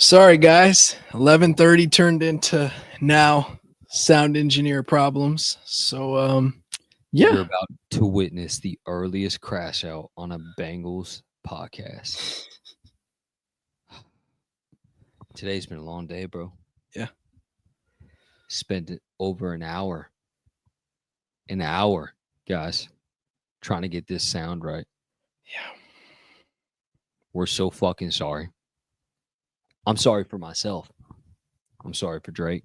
Sorry, guys. 11:30 turned into now sound engineer problems. So, You're yeah. about to witness the earliest crash out on a Bengals podcast. Today's been a long day, bro. Yeah. Spent over an hour, guys, trying to get this sound right. Yeah. We're so fucking sorry. I'm sorry for myself. I'm sorry for Drake.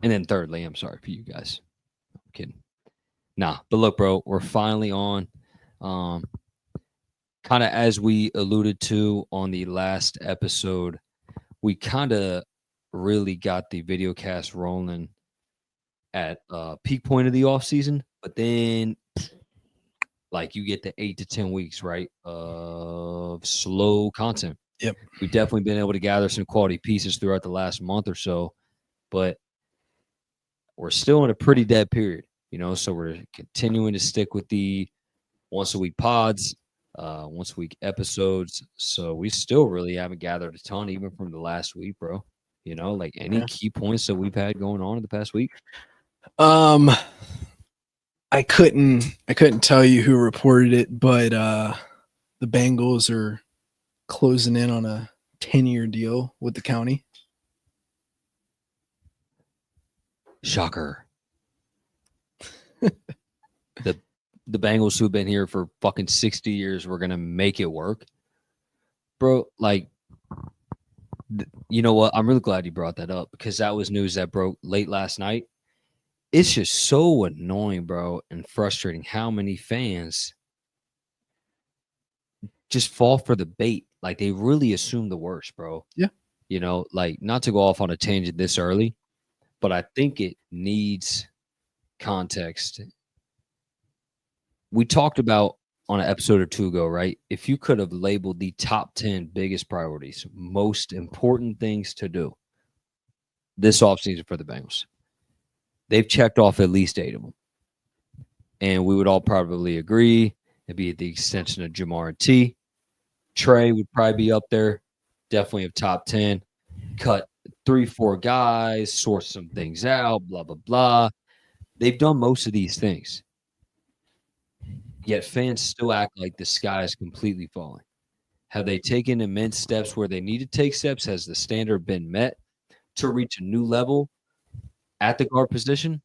And then thirdly, I'm sorry for you guys. I'm kidding. Nah, but look, bro, we're finally on. Kind of as we alluded to on the last episode, we kind of really got the video cast rolling at peak point of the off season, but then like you get the 8 to 10 weeks, right, of slow content. Yep. We've definitely been able to gather some quality pieces throughout the last month or so, but we're still in a pretty dead period, so we're continuing to stick with the once a week pods, once a week episodes. So we still really haven't gathered a ton, even from the last week, bro. Like any key points that we've had going on in the past week. I couldn't tell you who reported it, but the Bengals are closing in on a 10-year deal with the county. Shocker. The Bengals who've been here for fucking 60 years were going to make it work. Bro, like, you know what? I'm really glad you brought that up because that was news that broke late last night. It's just so annoying, bro, and frustrating how many fans just fall for the bait. Like, they really assume the worst, bro. Yeah. Like, not to go off on a tangent this early, but I think it needs context. We talked about on an episode or two ago, right? If you could have labeled the top 10 biggest priorities, most important things to do this offseason for the Bengals, they've checked off at least 8 of them. And we would all probably agree it'd be the extension of Jamar and T. Trey would probably be up there, definitely of top 10. Cut 3-4 guys, source some things out, blah, blah, blah. They've done most of these things. Yet fans still act like the sky is completely falling. Have they taken immense steps where they need to take steps? Has the standard been met to reach a new level at the guard position?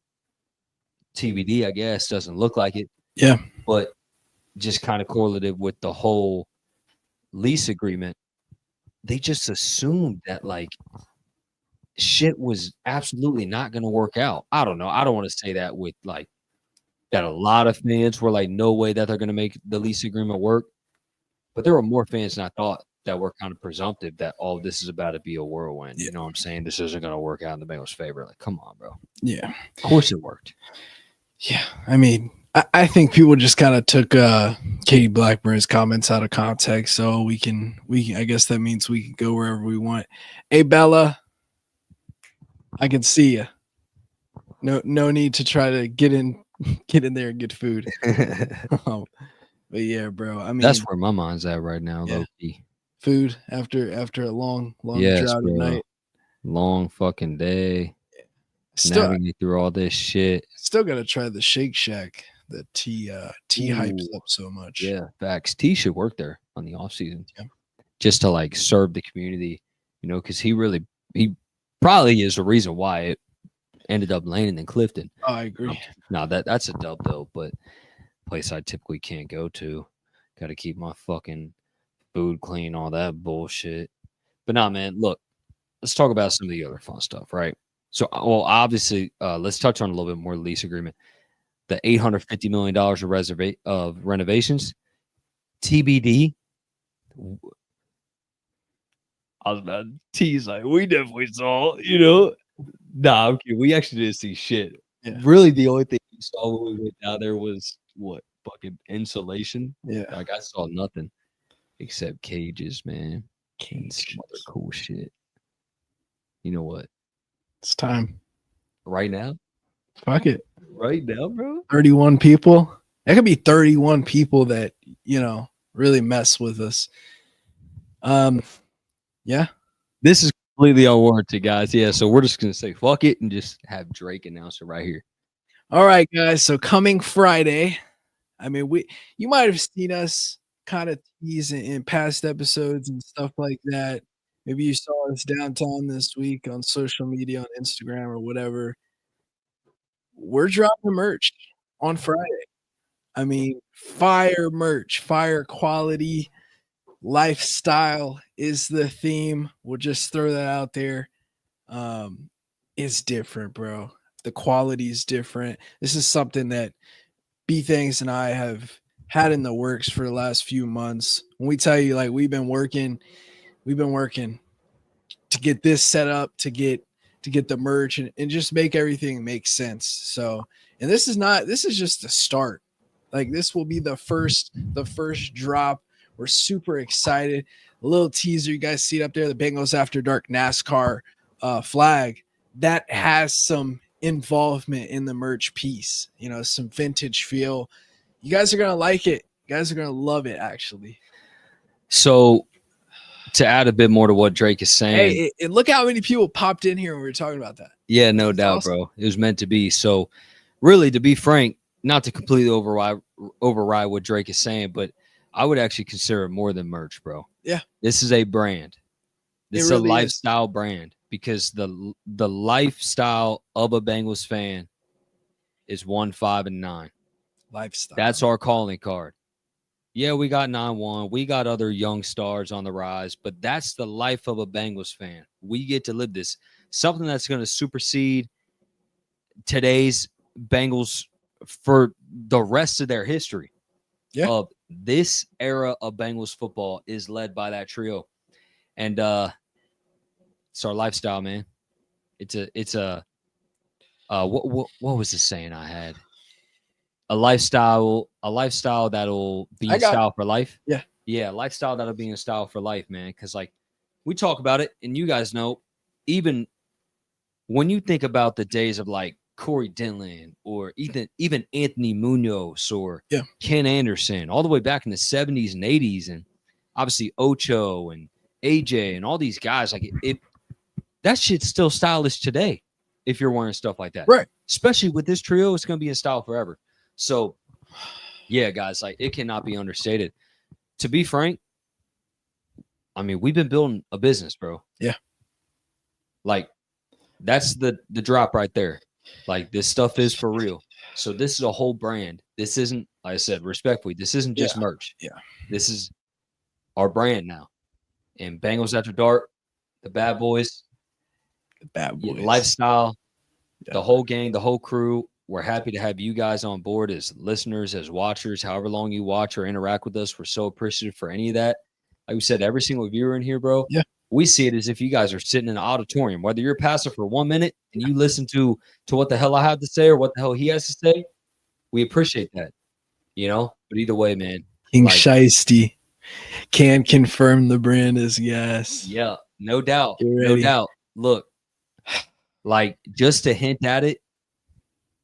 TBD, I guess. Doesn't look like it. Yeah. But just kind of correlative with the whole lease agreement, they just assumed that, like, shit was absolutely not going to work out. I don't know. I don't want to say that with, like, that a lot of fans were like, no way that they're going to make the lease agreement work. But there were more fans than I thought that were kind of presumptive that, oh, this is about to be a whirlwind. Yeah. You know what I'm saying? This isn't going to work out in the Bengals' favor. Like, come on, bro. Yeah. Of course it worked. Yeah. I mean, I think people just kind of took Katie Blackburn's comments out of context. So we can, I guess that means we can go wherever we want. Hey, Bella, I can see you. No need to try to get in there and get food. But yeah, bro. I mean, that's where my mind's at right now, yeah. low key. Food after a long yes, droughty night. Long fucking day. Navigate through all this shit. Still gotta try the Shake Shack that T hypes up so much. Yeah, facts. T should work there on the off season. Yeah. Just to like serve the community, because he probably is the reason why it ended up landing in Clifton. Oh, I agree. No, that's a dub though, but place I typically can't go to. Got to keep my fucking food clean, all that bullshit. But nah, man, look, let's talk about some of the other fun stuff, right? So, well, obviously, let's touch on a little bit more lease agreement. The $850 million of renovations, TBD. I was about to tease, like, we definitely saw, Nah, okay, we actually didn't see shit. Yeah. Really, the only thing we saw when we went down there was what? Fucking insulation. Yeah. Like, I saw nothing except cages, man. And some other cool shit. You know what? It's time. Right now? Fuck it. Right now, bro? 31 people. That could be 31 people that, really mess with us. Yeah. This is completely unwarranted, guys. Yeah, so we're just gonna say fuck it and just have Drake announce it right here. All right, guys. So coming Friday, I mean, you might have seen us kind of tease in past episodes and stuff like that. Maybe you saw us downtown this week on social media, on Instagram or whatever. We're dropping merch on Friday. I mean, fire merch, fire quality, lifestyle is the theme. We'll just throw that out there. It's different, bro. The quality is different. This is something that B Thanks and I have had in the works for the last few months. When we tell you, like, we've been working to get this set up, to get the merch and just make everything make sense. So, and this is just the start. Like, this will be the first drop. We're super excited. A little teaser, you guys see it up there, the Bengals After Dark NASCAR flag that has some involvement in the merch piece. You know, some vintage feel. You guys are gonna like it. You guys are gonna love it, actually. So to add a bit more to what Drake is saying. Hey, and look how many people popped in here when we were talking about that. Yeah, no doubt, awesome, bro. It was meant to be. So really, to be frank, not to completely override what Drake is saying, but I would actually consider it more than merch, bro. Yeah. This is a brand. This is really a lifestyle brand, because the lifestyle of a Bengals fan is 1, 5, and 9. Lifestyle. That's our calling card. Yeah, we got 9-1. We got other young stars on the rise, but that's the life of a Bengals fan. We get to live this. Something that's going to supersede today's Bengals for the rest of their history. Yeah. Of this era of Bengals football is led by that trio. And it's our lifestyle, man. It's a what was the saying I had? A lifestyle that'll be in style for life. Yeah. Yeah, lifestyle that'll be in style for life, man. Because, like, we talk about it, and you guys know, even when you think about the days of, like, Corey Dillon or even Anthony Munoz or Ken Anderson, all the way back in the 70s and 80s, and obviously Ocho and AJ and all these guys, like, that shit's still stylish today if you're wearing stuff like that. Right. Especially with this trio, it's going to be in style forever. So, yeah, guys, like, it cannot be understated. To be frank, I mean, we've been building a business, bro. Yeah. Like, that's the drop right there. Like, this stuff is for real. So this is a whole brand. This isn't, like I said, respectfully, this isn't just merch. Yeah. This is our brand now. And Bengals After Dark, the Bad Boys, lifestyle, the whole gang, the whole crew. We're happy to have you guys on board as listeners, as watchers, however long you watch or interact with us. We're so appreciative for any of that. Like we said, every single viewer in here, bro, we see it as if you guys are sitting in an auditorium. Whether you're passive for 1 minute and you listen to what the hell I have to say or what the hell he has to say, we appreciate that, you know? But either way, man. King Shiesty can confirm the brand is yes. Yeah, no doubt. No doubt. Look, like, just to hint at it,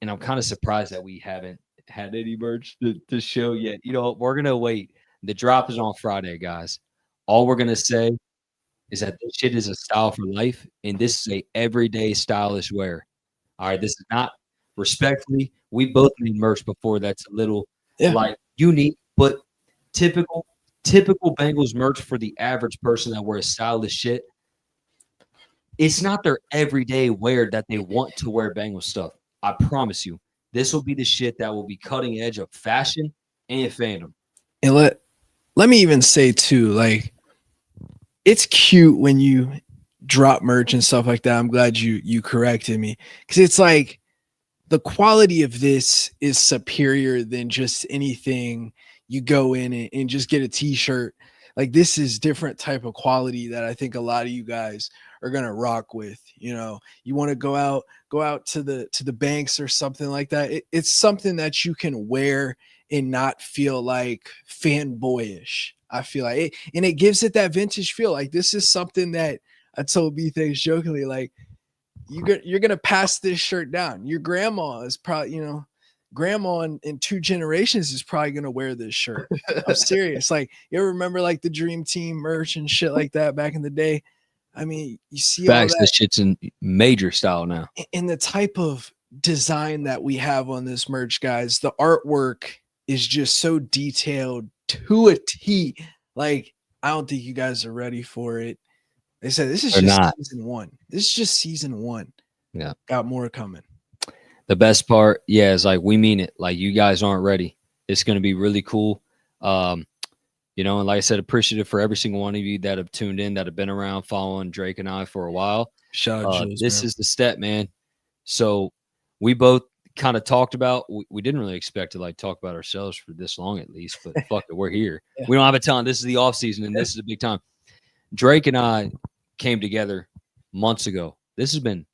and I'm kind of surprised that we haven't had any merch to show yet. You know, we're going to wait. The drop is on Friday, guys. All we're going to say is that this shit is a style for life, and this is a everyday stylish wear. All right, this is not, respectfully, we both made merch before that's a little, like, unique, but typical Bengals merch for the average person that wears stylish shit. It's not their everyday wear that they want to wear Bengals stuff. I promise you, this will be the shit that will be cutting edge of fashion and fandom. And let me even say too, like, it's cute when you drop merch and stuff like that. I'm glad you corrected me, because it's like the quality of this is superior than just anything you go in and just get a t-shirt. Like, this is different type of quality that I think a lot of you guys are gonna rock with. You know, you want to go out to the banks or something like that. It's something that you can wear and not feel like fanboyish. I feel like it, and it gives it that vintage feel. Like, this is something that I told B Things jokingly, like, you're gonna pass this shirt down. Your grandma is probably, you know, grandma in 2 generations is probably gonna wear this shirt. I'm serious. Like, you ever remember like the Dream Team merch and shit like that back in the day? I mean, you see all Facts. that, This shit's in major style now. and the type of design that we have on this merch, guys. The artwork is just so detailed to a T. Like, I don't think you guys are ready for it. They said this is They're just not. season 1. This is just season 1. Yeah. Got more coming. The best part, yeah, is like we mean it. Like, you guys aren't ready. It's going to be really cool. You know, and like I said, appreciative for every single one of you that have tuned in, that have been around following Drake and I for a while. Shout out Jules, this man. is the step, man. So we both kind of talked about, we didn't really expect to like talk about ourselves for this long at least, but fuck it, we're here. Yeah. We don't have a ton. This is the off season and this is a big time. Drake and I came together months ago. This has been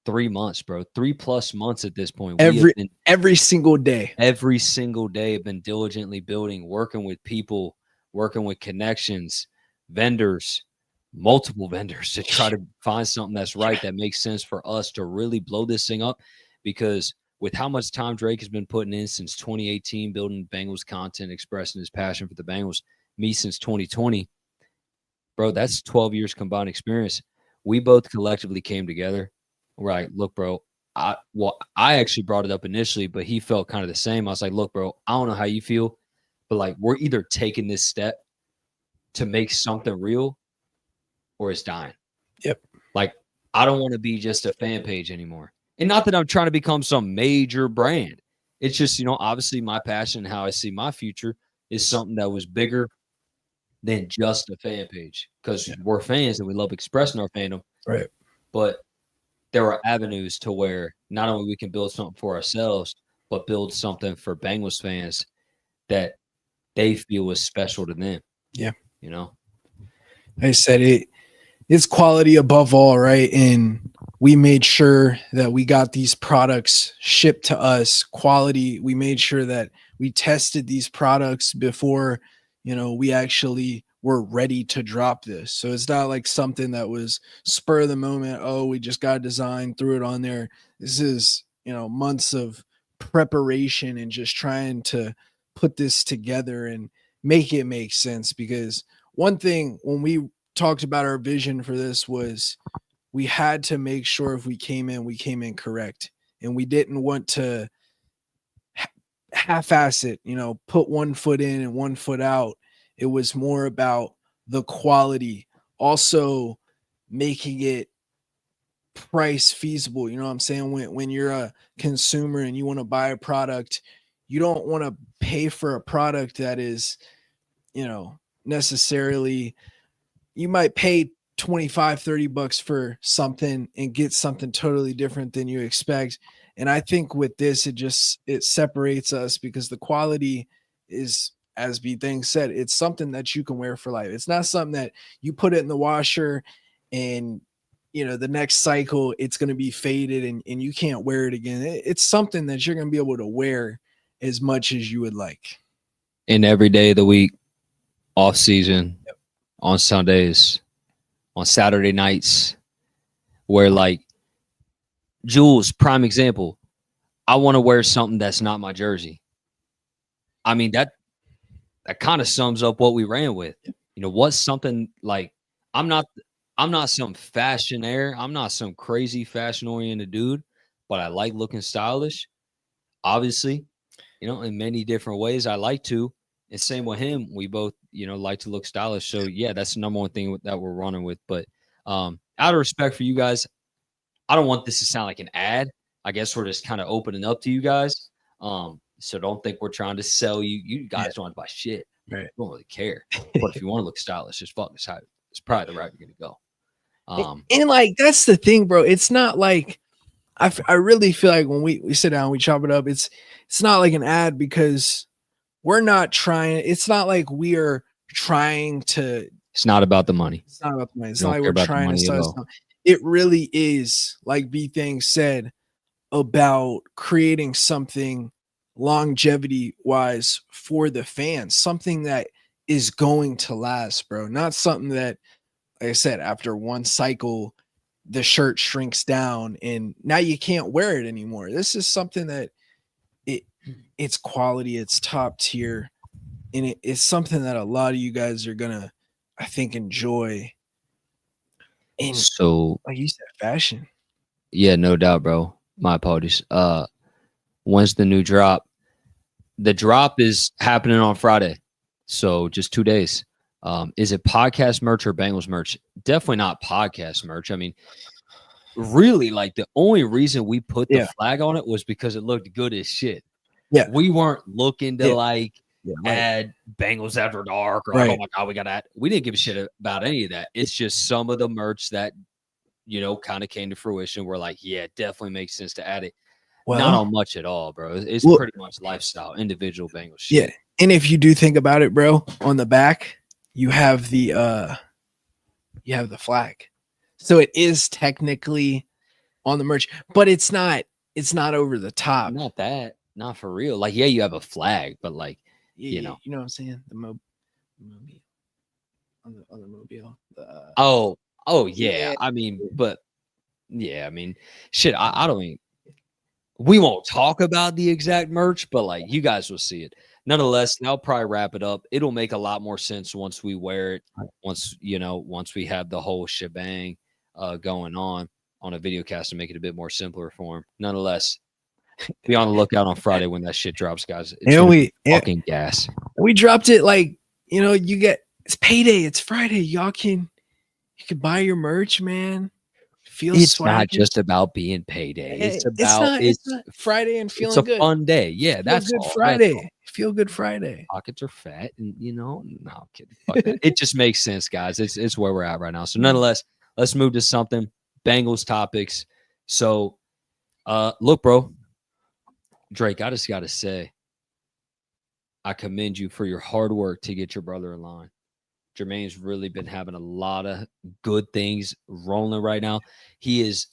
3 months, bro. 3+ months at this point. Every single day. Every single day have been diligently building, working with people, working with connections, vendors, multiple vendors to try to find something that's right, that makes sense for us to really blow this thing up. Because with how much time Drake has been putting in since 2018, building Bengals content, expressing his passion for the Bengals, me since 2020, bro, that's 12 years combined experience. We both collectively came together. Right. Look, bro, I actually brought it up initially, but he felt kind of the same. I was like, look, bro, I don't know how you feel, but like, we're either taking this step to make something real or it's dying. Yep. Like, I don't want to be just a fan page anymore. And not that I'm trying to become some major brand. It's just, you know, obviously my passion and how I see my future is something that was bigger than just a fan page, because we're fans and we love expressing our fandom. Right. But there are avenues to where not only we can build something for ourselves, but build something for Bengals fans that they feel is special to them. Yeah. You know, I said it's quality above all, right? And we made sure that we got these products shipped to us, quality. We made sure that we tested these products before, you know, we actually were ready to drop this. So it's not like something that was spur of the moment. Oh, we just got a design, threw it on there. This is, you know, months of preparation and just trying to put this together and make it make sense. Because one thing when we talked about our vision for this was we had to make sure if we came in correct, and we didn't want to half-ass it, you know, put 1 foot in and 1 foot out. It was more about the quality, also making it price feasible. You know what I'm saying? When you're a consumer and you want to buy a product, you don't want to pay for a product that is, you know, necessarily, you might pay 25, 30 bucks for something and get something totally different than you expect. And I think with this, it separates us because the quality is, as B Thing said, it's something that you can wear for life. It's not something that you put it in the washer and, you know, the next cycle it's going to be faded and you can't wear it again. It's something that you're going to be able to wear as much as you would like. in every day of the week, off season, on Sundays, on Saturday nights, where like Jules, prime example, I want to wear something that's not my jersey. I mean, that kind of sums up what we ran with. You know, what's something like, I'm not some fashionaire. I'm not some crazy fashion oriented dude, but I like looking stylish. Obviously, you know, in many different ways I like to. And same with him. We both, you know, like to look stylish. So yeah, that's the number one thing that we're running with. But out of respect for you guys, I don't want this to sound like an ad. I guess we're just kind of opening up to you guys. So don't think we're trying to sell you. You guys don't want to buy shit. Right. You don't really care. But if you want to look stylish, just fuck this. It's probably the route you're going to go. And like, that's the thing, bro. It's not like, I really feel like when we sit down, we chop it up, it's not like an ad because we're not trying. It's not like we are trying to. It's not about the money. It's not about the money. It's not like we're trying to sell stuff. It really is, like B Thing said, about creating something longevity wise for the fans, something that is going to last, bro. Not something that, like I said, after one cycle, the shirt shrinks down and now you can't wear it anymore. This is something that it's quality, it's top tier, and it's something that a lot of you guys are gonna, I think, enjoy. And So like you said, fashion. yeah, no doubt, bro. My apologies. When's the new drop? The drop is happening on Friday, so just 2 days. Is it podcast merch or Bengals merch? Definitely not podcast merch. I mean, really, like the only reason we put the Yeah. flag on it was because it looked good as shit. Yeah. We weren't looking to Yeah. like Right. add Bengals After Dark or like, oh Right. my God, we got that. We didn't give a shit about any of that. It's just some of the merch that, kind of came to fruition. We're like, yeah, it definitely makes sense to add it. Not Well, on much at all, bro. It's well, pretty much lifestyle, individual Bengals yeah. shit. And if you do think about it, bro, on the back, you have the flag. So it is technically on the merch, but it's not over the top. Not that, not for real. Like, yeah, you have a flag, but like, You know what I'm saying? The mobile on the mobile. oh yeah. Yeah. I mean, but yeah, I mean, shit. I don't mean we won't talk about the exact merch, but like you guys will see it. Nonetheless, I'll probably wrap it up. It'll make a lot more sense once we wear it. Once we have the whole shebang going on a video cast to make it a bit more simpler for him. Nonetheless, be on the lookout on Friday when that shit drops, guys. It's fucking gas. We dropped it like, it's payday, it's Friday. You can buy your merch, man. It's not just about being payday. It's about it's not Friday and feeling good. It's a fun day. Yeah, that's good all. Friday. Feel good Friday. Pockets are fat, and no, I'm kidding. Fuck that. It just makes sense, guys. It's where we're at right now. So, nonetheless, let's move to something Bengals topics. So, look, bro, Drake, I just got to say, I commend you for your hard work to get your brother in line. Jermaine's really been having a lot of good things rolling right now. He is,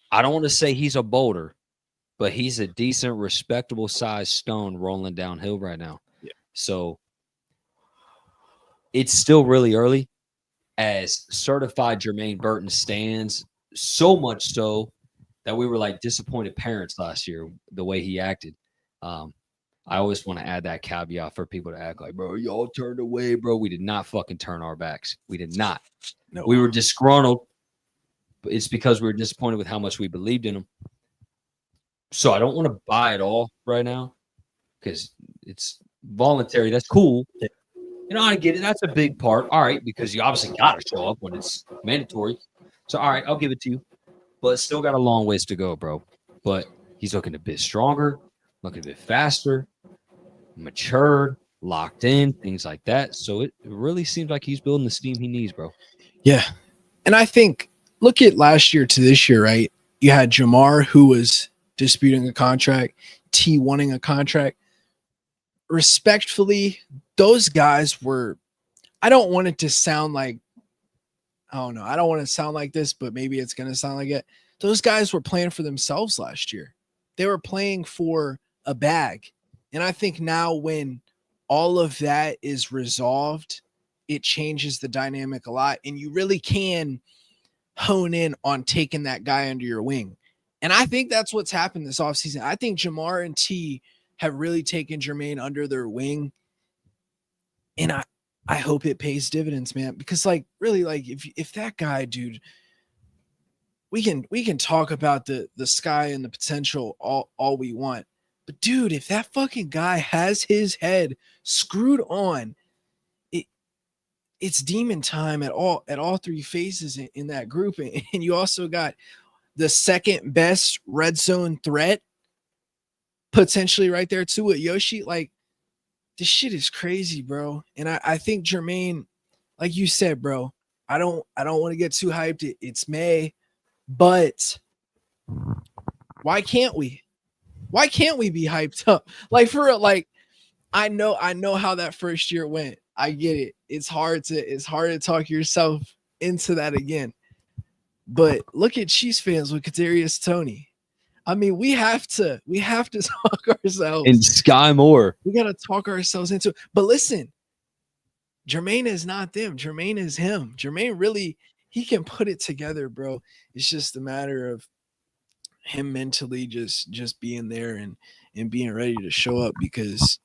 I don't want to say he's a boulder, but he's a decent, respectable sized stone rolling downhill right now. Yeah. So it's still really early as certified Jermaine Burton stands, so much so that we were like disappointed parents last year, the way he acted. I always want to add that caveat for people to act like, bro, y'all turned away, bro. We did not fucking turn our backs. We did not. No. We were disgruntled. But it's because we were disappointed with how much we believed in him. So I don't want to buy it all right now because it's voluntary. That's cool. I get it. That's a big part. All right, because you obviously got to show up when it's mandatory. So, all right, I'll give it to you. But it's still got a long ways to go, bro. But he's looking a bit stronger, looking a bit faster, matured, locked in, things like that. So it really seems like he's building the steam he needs, bro. Yeah. And I think, look at last year to this year, right? You had Jamar, who was disputing a contract, T wanting a contract. Respectfully, those guys were, I don't want it to sound like, I don't know, I don't want to sound like this, but maybe it's going to sound like it. Those guys were playing for themselves last year. They were playing for a bag. And I think now when all of that is resolved, it changes the dynamic a lot. And you really can hone in on taking that guy under your wing. And I think that's what's happened this offseason. I think Jamar and T have really taken Jermaine under their wing. And I hope it pays dividends, man. Because really, if that guy, dude, we can talk about the sky and the potential all we want. But dude, if that fucking guy has his head screwed on, it's demon time at all three phases in that group. And you also got the second best red zone threat potentially right there too with Yoshi. Like, this shit is crazy, bro. And I think Jermaine, like you said, bro, I don't want to get too hyped. It's May, but why can't we? Why can't we be hyped up? Like, for real, like, I know how that first year went. I get it. It's hard to talk yourself into that again. But look at Chiefs fans with Kadarius Toney. I mean, we have to talk ourselves. And Sky Moore. We got to talk ourselves into it. But listen, Jermaine is not them. Jermaine is him. Jermaine really, he can put it together, bro. It's just a matter of him mentally just being there and being ready to show up because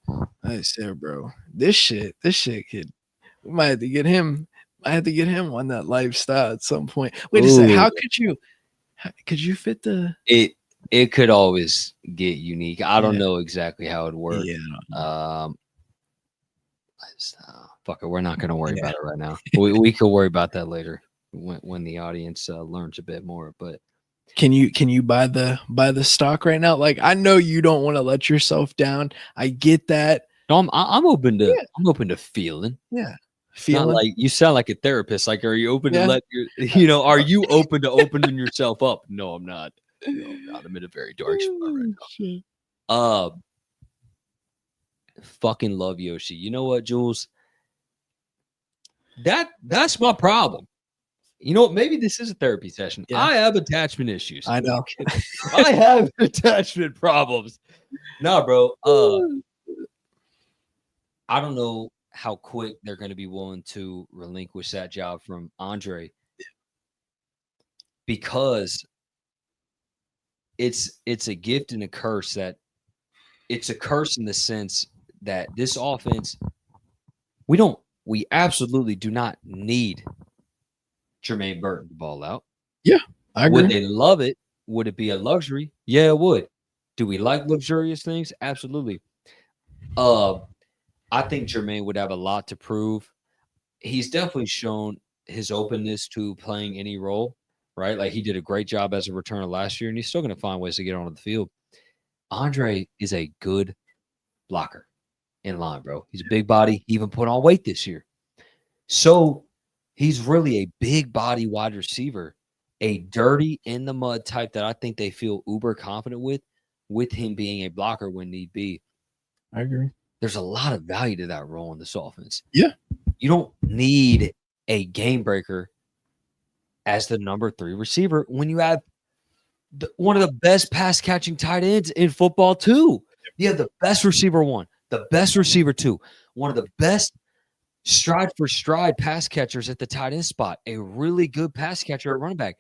I said, bro, this shit could we might have to get him. I had to get him on that lifestyle at some point. Wait a second. Ooh, Could you fit the it could always get unique. I don't yeah, know exactly how it works. yeah, Um, fuck it, we're not gonna worry yeah. about it right now. We could worry about that later when the audience learns a bit more. But Can you buy the stock right now? Like I know you don't want to let yourself down. I get that. no, I'm open to Yeah, feeling. yeah. Not Feeling. like you sound like a therapist. Like, are you open to Yeah. let your, are you open to opening yourself up? No, I'm not. No, I'm not. I'm in a very dark spot right Oh, shit. now. Fucking love Yoshi. You know what, Jules? That's my problem. You know what? Maybe this is a therapy session. Yeah. I have attachment issues. I know. I have attachment problems. Nah, bro. I don't know how quick they're going to be willing to relinquish that job from Andre because it's a gift and a curse. That it's a curse in the sense that this offense, we absolutely do not need Jermaine Burton to ball out. Yeah, I Would agree. they love it? Would it be a luxury? Yeah, it would. Do we like luxurious things? Absolutely. I think Jermaine would have a lot to prove. He's definitely shown his openness to playing any role, right? Like he did a great job as a returner last year, and he's still going to find ways to get onto the field. Andre is a good blocker in line, bro. He's a big body. He even put on weight this year. So he's really a big body wide receiver, a dirty in the mud type that I think they feel uber confident with him being a blocker when need be. I agree. There's a lot of value to that role in this offense. Yeah. You don't need a game breaker as the number 3 receiver when you have one of the best pass catching tight ends in football too. You have the best receiver 1, the best receiver 2, one of the best stride for stride pass catchers at the tight end spot, a really good pass catcher at running back.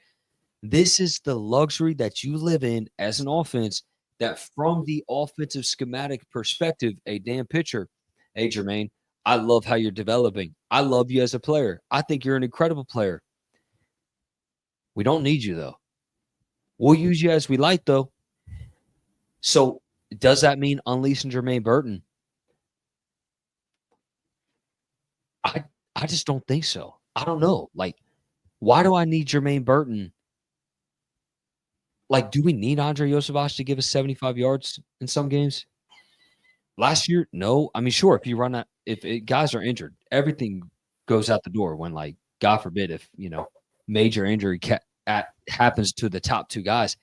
This is the luxury that you live in as an offense, that from the offensive schematic perspective, a damn pitcher, hey, Jermaine, I love how you're developing. I love you as a player. I think you're an incredible player. We don't need you, though. We'll use you as we like, though. So does that mean unleashing Jermaine Burton? I just don't think so. I don't know. Like, why do I need Jermaine Burton? Like, do we need Andre Yosevich to give us 75 yards in some games? Last year, no. I mean, sure, if you run that, guys are injured, everything goes out the door when, like, God forbid, if, major injury happens to the top 2 guys,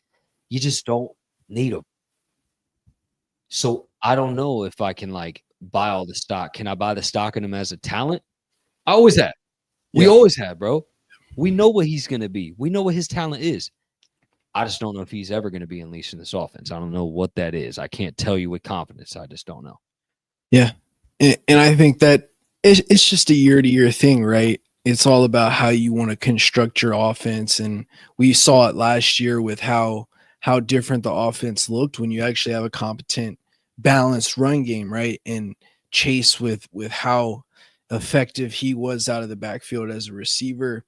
you just don't need them. So I don't know if I can, like, buy all the stock. Can I buy the stock in him as a talent? I always have. We always have, bro. We know what he's going to be. We know what his talent is. I just don't know if he's ever going to be unleashed in this offense. I don't know what that is. I can't tell you with confidence. I just don't know. Yeah. And I think that it's just a year-to-year thing, right? It's all about how you want to construct your offense. And we saw it last year with how different the offense looked when you actually have a competent, balanced run game, right? And Chase with how effective he was out of the backfield as a receiver.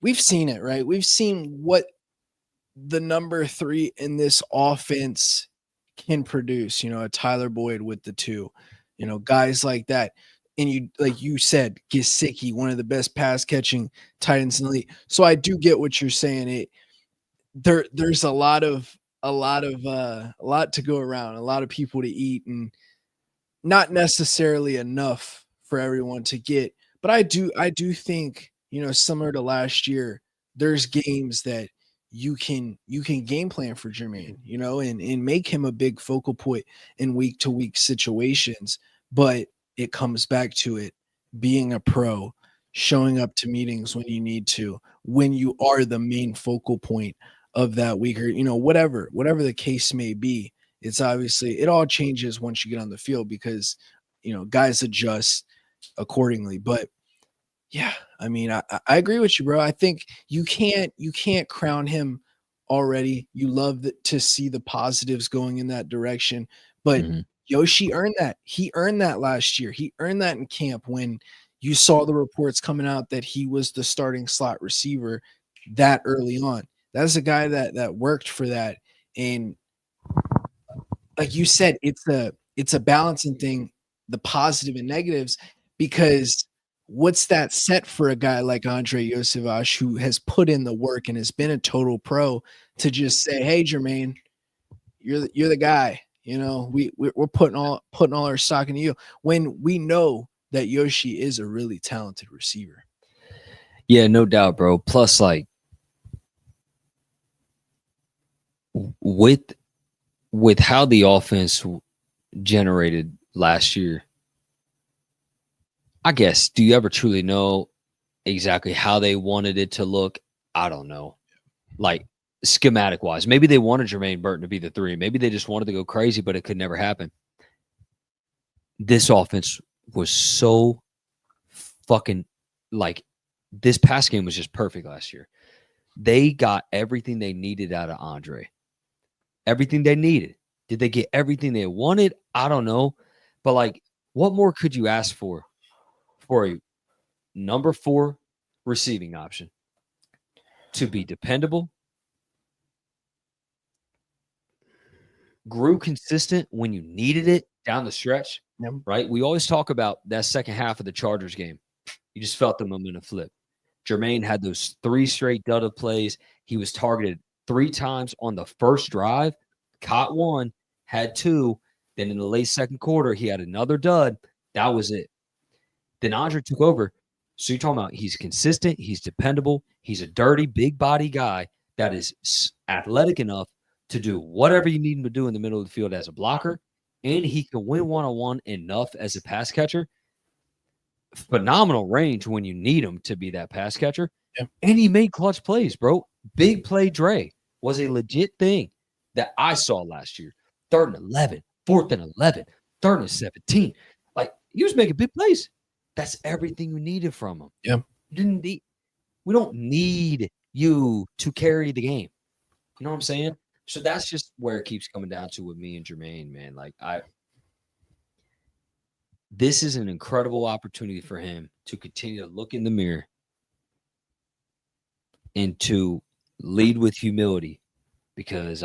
We've seen it, right? We've seen what the number 3 in this offense can produce, a Tyler Boyd with the 2, guys like that. And you, like you said, Gesicki, one of the best pass catching tight ends in the league. So I do get what you're saying. There's a lot to go around, a lot of people to eat, and not necessarily enough for everyone to get. But I do think, similar to last year, there's games that you can game plan for Jermaine, and make him a big focal point in week to week situations. But it comes back to it being a pro, showing up to meetings when you need to, when you are the main focal point of that week, or whatever the case may be. It's obviously, it all changes once you get on the field because guys adjust accordingly. But yeah, I mean, I agree with you, bro. I think you can't crown him already. You love to see the positives going in that direction. But Yoshi earned that. He earned that last year. He earned that in camp when you saw the reports coming out that he was the starting slot receiver that early on. That's a guy that worked for that. And like you said, it's a balancing thing, the positive and negatives, because what's that set for a guy like Andre Yosevich, who has put in the work and has been a total pro, to just say, "Hey, Jermaine, you're the guy." You know, we're putting all our stock into you, when we know that Yoshi is a really talented receiver. Yeah, no doubt, bro. Plus, like, with how the offense generated last year, I guess, do you ever truly know exactly how they wanted it to look? I don't know. Like, schematic wise, maybe they wanted Jermaine Burton to be the 3. Maybe they just wanted to go crazy, but it could never happen. This offense was so fucking, like, this pass game was just perfect last year. They got everything they needed out of Andre. Everything they needed. Did they get everything they wanted? I don't know. But, like, what more could you ask for a number 4 receiving option? To be dependable, grew consistent when you needed it down the stretch, right? We always talk about that second half of the Chargers game. You just felt the momentum flip. Jermaine had those 3 straight dud plays. He was targeted 3 times on the first drive, caught 1, had 2. Then in the late second quarter, he had another dud. That was it. Then Andre took over. So you're talking about he's consistent, he's dependable, he's a dirty, big body guy that is athletic enough to do whatever you need him to do in the middle of the field as a blocker, and he can win one-on-one enough as a pass catcher. Phenomenal range when you need him to be that pass catcher. Yeah. And he made clutch plays, bro. Big play Dre was a legit thing that I saw last year. 3rd and 11, 4th and 11, 3rd and 17. Like, he was making big plays. That's everything we needed from him. Yeah. We don't need you to carry the game. You know what I'm saying? So that's just where it keeps coming down to with me and Jermaine, man. Like, this is an incredible opportunity for him to continue to look in the mirror and to lead with humility, because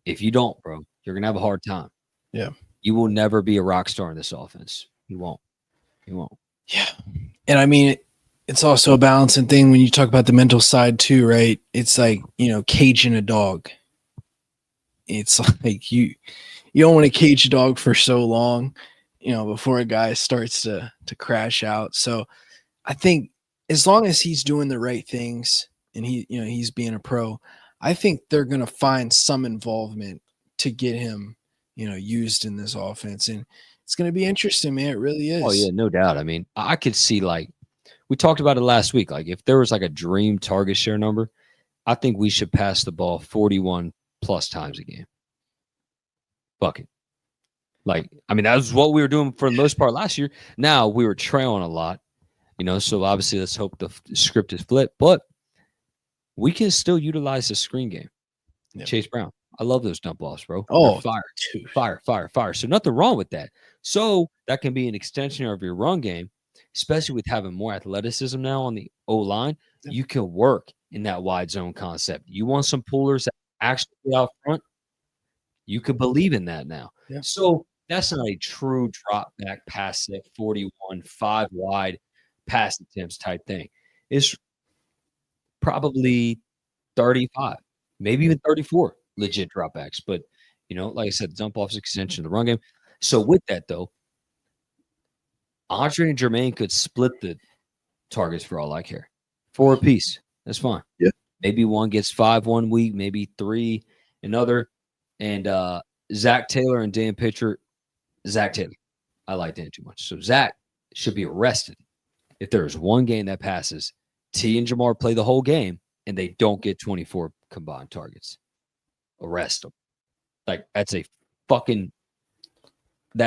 if you don't, bro, you're gonna have a hard time. Yeah. You will never be a rock star in this offense. You won't. Yeah. And I mean, it's also a balancing thing when you talk about the mental side too, right? It's like, caging a dog. It's like you don't want to cage a dog for so long, before a guy starts to crash out. So I think as long as he's doing the right things and he's being a pro, I think they're going to find some involvement to get him, used in this offense. And it's going to be interesting, man. It really is. Oh, yeah, no doubt. I mean, I could see, like, we talked about it last week. Like, if there was like a dream target share number, I think we should pass the ball 41 plus times a game. Fuck it. Like, I mean, that was what we were doing for the most part last year. Now we were trailing a lot, so obviously let's hope the script is flipped, but we can still utilize the screen game. Yep. Chase Brown. I love those dump offs, bro. Oh, fire. So nothing wrong with that. So that can be an extension of your run game, especially with having more athleticism now on the O-line. Yep. You can work in that wide zone concept. You want some pullers that actually out front, you could believe in that now. Yep. So that's not a true drop back pass set 41, 5 wide pass attempts type thing. It's probably 35, maybe even 34 legit dropbacks. But, like I said, dump off's extension of the run game. So with that, though, Andre and Jermaine could split the targets for all I care. 4 apiece. That's fine. Yeah. Maybe one gets 5 one week, maybe 3 another. And Zach Taylor and Dan Pitcher. Zach Taylor. I like Dan too much. So Zach should be arrested if there's one game that passes. T and Jamar play the whole game and they don't get 24 combined targets. Arrest them. Like, that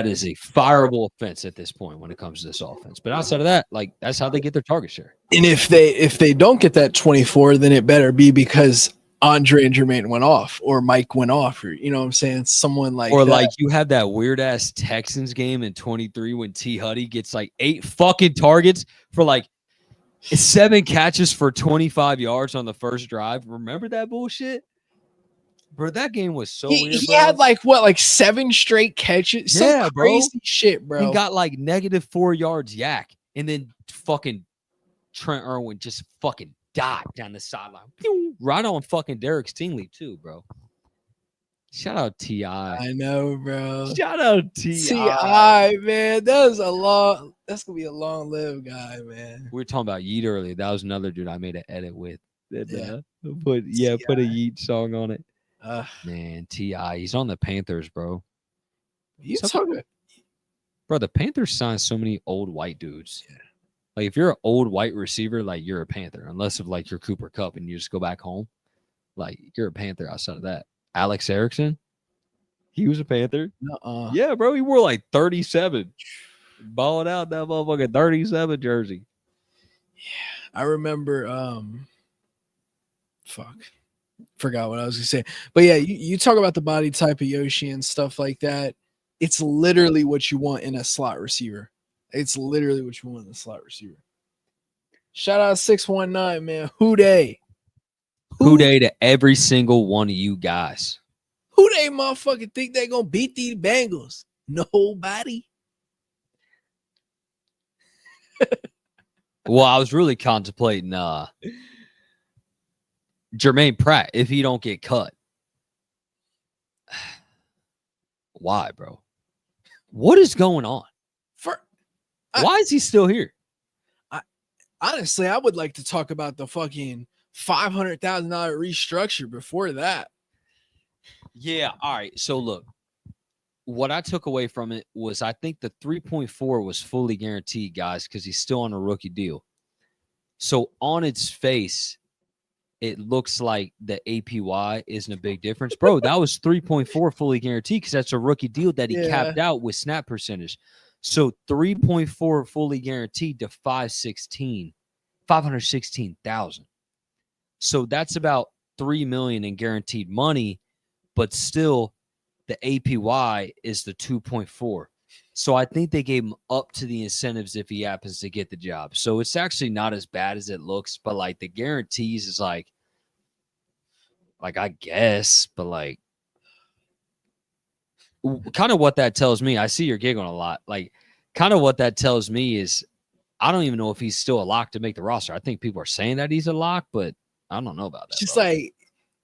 is a fireable offense at this point when it comes to this offense. But outside of that, like, that's how they get their target share. And if they don't get that 24, then it better be because Andre and Jermaine went off, or Mike went off, or you know what I'm saying? Someone like Or that. like you have that weird ass Texans game in 23 when T Huddy gets like 8 fucking targets for like 7 catches for 25 yards on the first drive. Remember that bullshit? Bro, that game was so weird, He bro. had like 7 straight catches. Yeah, Some bro. crazy shit, bro. And got like -4 yards yak. And then fucking Trent Irwin just fucking died down the sideline. Right on fucking Derek Stingley too, bro. Shout out T.I. I know, bro. Shout out T.I. T.I., man. That's gonna be a long-lived guy, man. We were talking about Yeet earlier. That was another dude I made an edit with. That, Yeah. put a Yeet song on it. Man, T.I. He's on the Panthers, bro. You talking? Bro, the Panthers signed so many old white dudes. Yeah. Like if you're an old white receiver, like you're a Panther, unless if like you're Cooper Kupp and you just go back home. Like you're a Panther outside of that. Alex Erickson, he was a Panther. Yeah, bro, he wore like 37. Balling out that motherfucking 37 jersey. Yeah, I remember. Forgot what I was gonna say. But yeah, you talk about the body type of Yoshi and stuff like that. It's literally what you want in a slot receiver. It's literally what you want in a slot receiver. Shout out 619, man. Who they? Who they to every single one of you guys? Who they motherfucking think they gonna beat these Bengals? Nobody. Well, I was really contemplating Jermaine Pratt if he don't get cut. Why, bro? What is going on? Why is he still here? Honestly, I would like to talk about the fucking $500,000 restructure before that. Yeah, all right. So look, what I took away from it was I think the 3.4 was fully guaranteed, guys, because he's still on a rookie deal. So on its face, it looks like the APY isn't a big difference. Bro, that was 3.4 fully guaranteed because that's a rookie deal that he capped out with snap percentage. So 3.4 fully guaranteed to 516,000. So that's about $3 million in guaranteed money, but still the APY is the 2.4. So I think they gave him up to the incentives if he happens to get the job. So it's actually not as bad as it looks, but like the guarantees is like I guess, but like kind of what that tells me, I see you're giggling a lot. Like kind of what that tells me is I don't even know if he's still a lock to make the roster. I think people are saying that he's a lock, but I don't know about that. Just like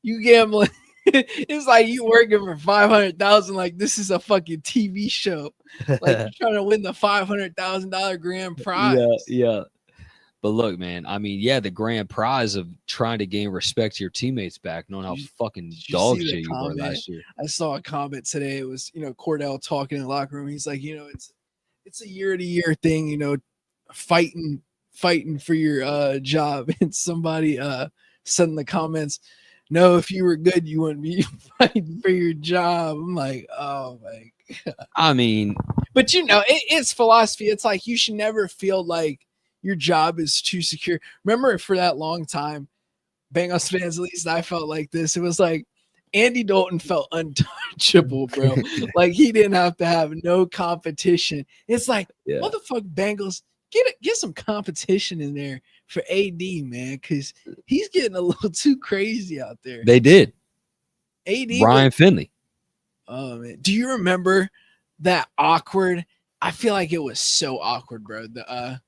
you gambling. It's like you working for 500,000. Like this is a fucking TV show. Like you're trying to win the $500,000 grand prize. Yeah. But look, man. I mean, yeah, the grand prize of trying to gain respect to your teammates back, knowing how fucking dog shit you were last year. I saw a comment today. It was Cordell talking in the locker room. He's like, it's a year-to-year thing. Fighting for your job. And somebody said in the comments, no, if you were good, you wouldn't be fighting for your job. I'm like, oh my God. I mean, but it's philosophy. It's like you should never feel like your job is too secure. Remember, for that long time, Bengals fans, at least I felt like this. It was like Andy Dalton felt untouchable, bro. Like he didn't have to have no competition. It's like, what the fuck, Bengals? Get some competition in there for AD, man, because he's getting a little too crazy out there. They did. AD Ryan Finley. Oh man, do you remember that awkward? I feel like it was so awkward, bro. The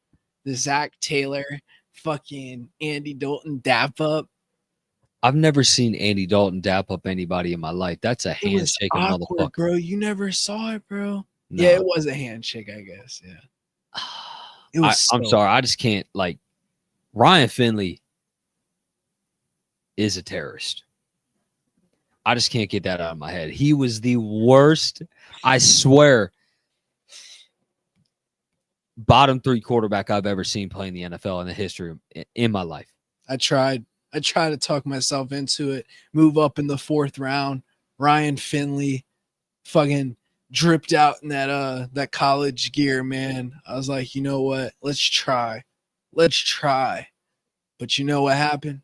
Zach Taylor fucking Andy Dalton dap up. I've never seen Andy Dalton dap up anybody in my life. That's a handshake, motherfucker, bro. You never saw it, bro. No. Yeah, it was a handshake, I guess. Yeah. I'm sorry. I just can't. Like, Ryan Finley is a terrorist. I just can't get that out of my head. He was the worst. I swear, bottom 3 quarterback I've ever seen play in the NFL in the history in my life. I tried to talk myself into it. Move up in the 4th round. Ryan Finley, fucking dripped out in that college gear, man. I was like, you know what? Let's try. But you know what happened?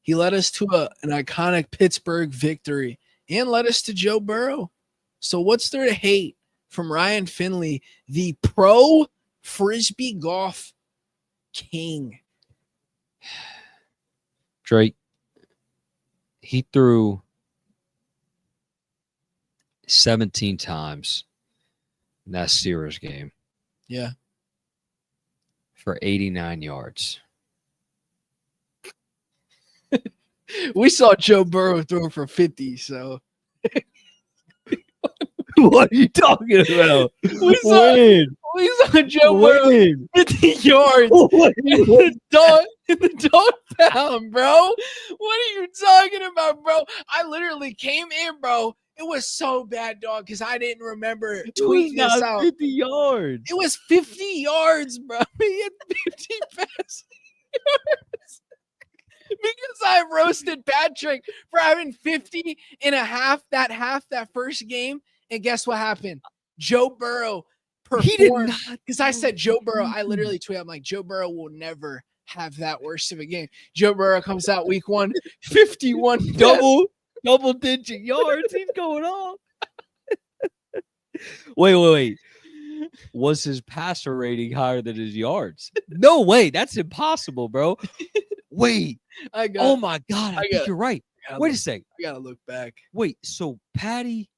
He led us to an iconic Pittsburgh victory and led us to Joe Burrow. So what's there to hate from Ryan Finley, the pro Frisbee golf king? Drake, he threw 17 times in that Steelers game. Yeah. For 89 yards. We saw Joe Burrow throw for 50, so. What are you talking about? We saw Joe Burrow 50 yards in the dog pound, bro. What are you talking about, bro? I literally came in, bro. It was so bad, dog, because I didn't remember tweeting this out. 50 yards. It was 50 yards, bro. He had 50 passing yards. Because I roasted Patrick for having 50 and a half that first game. And guess what happened? Joe Burrow performed. Because I said Joe Burrow. I literally tweeted, I'm like, Joe Burrow will never have that worst of a game. Joe Burrow comes out week 1, 51 double-digit yards. He's going off. Wait. Was his passer rating higher than his yards? No way. That's impossible, bro. Wait. Oh, my God. I think you're right. Wait a second. I got to look back. Wait, so Patty,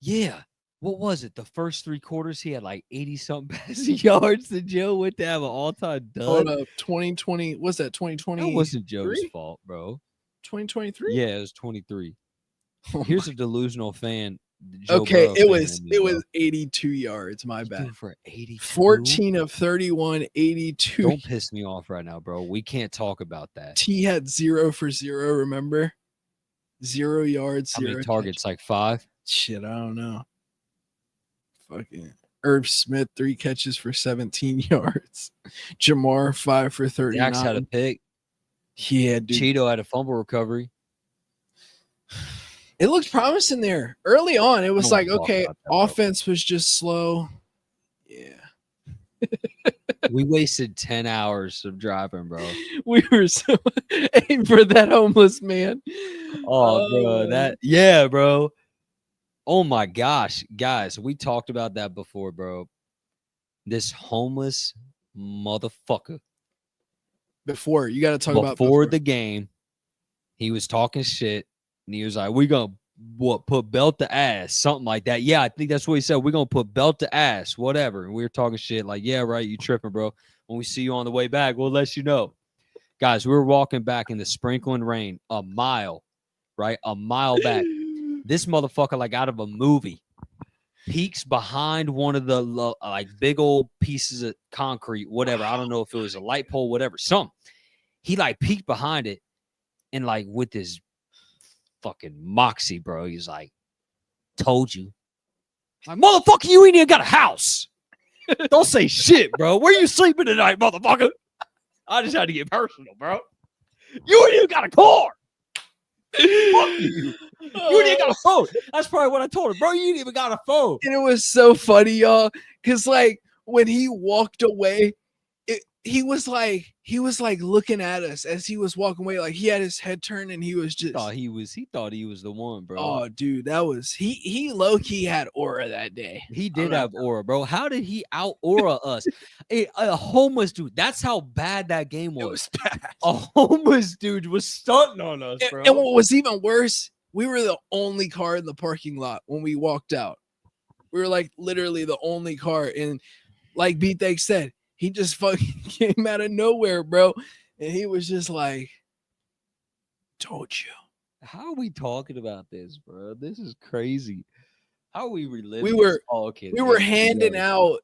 yeah. What was it? The first 3 quarters, he had like 80-something passing yards. And Joe went to have an all-time dud. Hold up. 2020. What's that, 2020? That wasn't Joe's fault, bro. 2023? Yeah, it was 23. Oh Here's a delusional fan. Okay, it was 82 yards. My bad. For 82? 14 of 31, 82. Don't piss me off right now, bro. We can't talk about that. T had 0 for 0, remember? 0 yards, 0 How many targets? Like 5? Shit, I don't know. Fucking Irv Smith, 3 catches for 17 yards. Jamar, 5 for 39. Dax had a pick. Yeah, dude. Cheeto had a fumble recovery. It looked promising there. Early on, it was like, okay, offense was just slow. Yeah. We wasted 10 hours of driving, bro. We were so aiming for that homeless man. Oh, bro. Bro. Oh, my gosh. Guys, we talked about that before, bro. This homeless motherfucker. Before, you got to talk about before the game, he was talking shit. And he was like, we're going to put belt to ass, something like that. Yeah, I think that's what he said. We're going to put belt to ass, whatever. And we were talking shit like, yeah, right, you tripping, bro. When we see you on the way back, we'll let you know. Guys, we were walking back in the sprinkling rain a mile, right? A mile back. This motherfucker, like out of a movie, peeks behind one of the like big old pieces of concrete, whatever. I don't know if it was a light pole, whatever, something. He like peeked behind it and like with his fucking moxie, bro. He's like, told you. Like, motherfucker, you ain't even got a house. Don't say shit, bro. Where you sleeping tonight, motherfucker? I just had to get personal, bro. You ain't even got a car. Fuck you. You ain't even got a phone. That's probably what I told him, bro. You ain't even got a phone. And it was so funny, y'all, because like when he walked away, he was like looking at us as he was walking away, like he had his head turned and he was just he thought he was the one, bro. Oh, dude, that was he low-key had aura that day. He did have aura, bro. How did he out aura us? A homeless dude. That's how bad that game was. It was bad. A homeless dude was stunting on us, bro. And what was even worse, we were the only car in the parking lot when we walked out. We were like literally the only car, and like B-Thank said, he just fucking came out of nowhere, bro. And he was just like, told you. How are we talking about this, bro? This is crazy. How are we reliving? We were handing together. out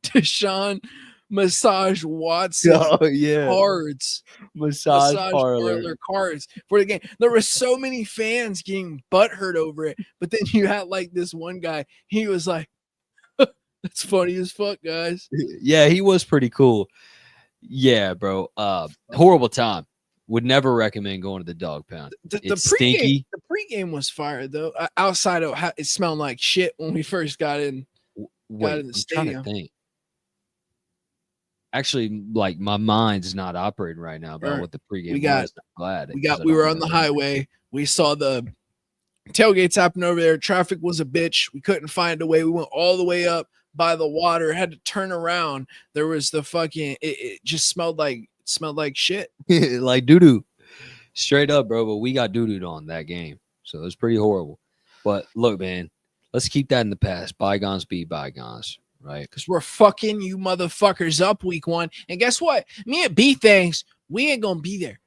Deshaun Massage Watson cards. Massage parlor cards for the game. There were so many fans getting butthurt over it. But then you had like this one guy, he was like, that's funny as fuck, guys. Yeah, he was pretty cool. Yeah, bro. Horrible time. Would never recommend going to the dog pound. It's stinky. The pregame was fire though. Outside of how it smelled like shit when we first got in. Wait, got in the stadium. Trying to think. Actually, like my mind's not operating right now about what the pregame was. I'm glad we were on the highway. We saw the tailgates happen over there. Traffic was a bitch. We couldn't find a way. We went all the way up by the water, had to turn around. There was the fucking it just smelled like shit. like doo-doo. Straight up, bro. But we got doo-dooed on that game. So it was pretty horrible. But look, man, let's keep that in the past. Bygones be bygones, right? Because we're fucking you motherfuckers up week 1. And guess what? Me and B Things, we ain't gonna be there.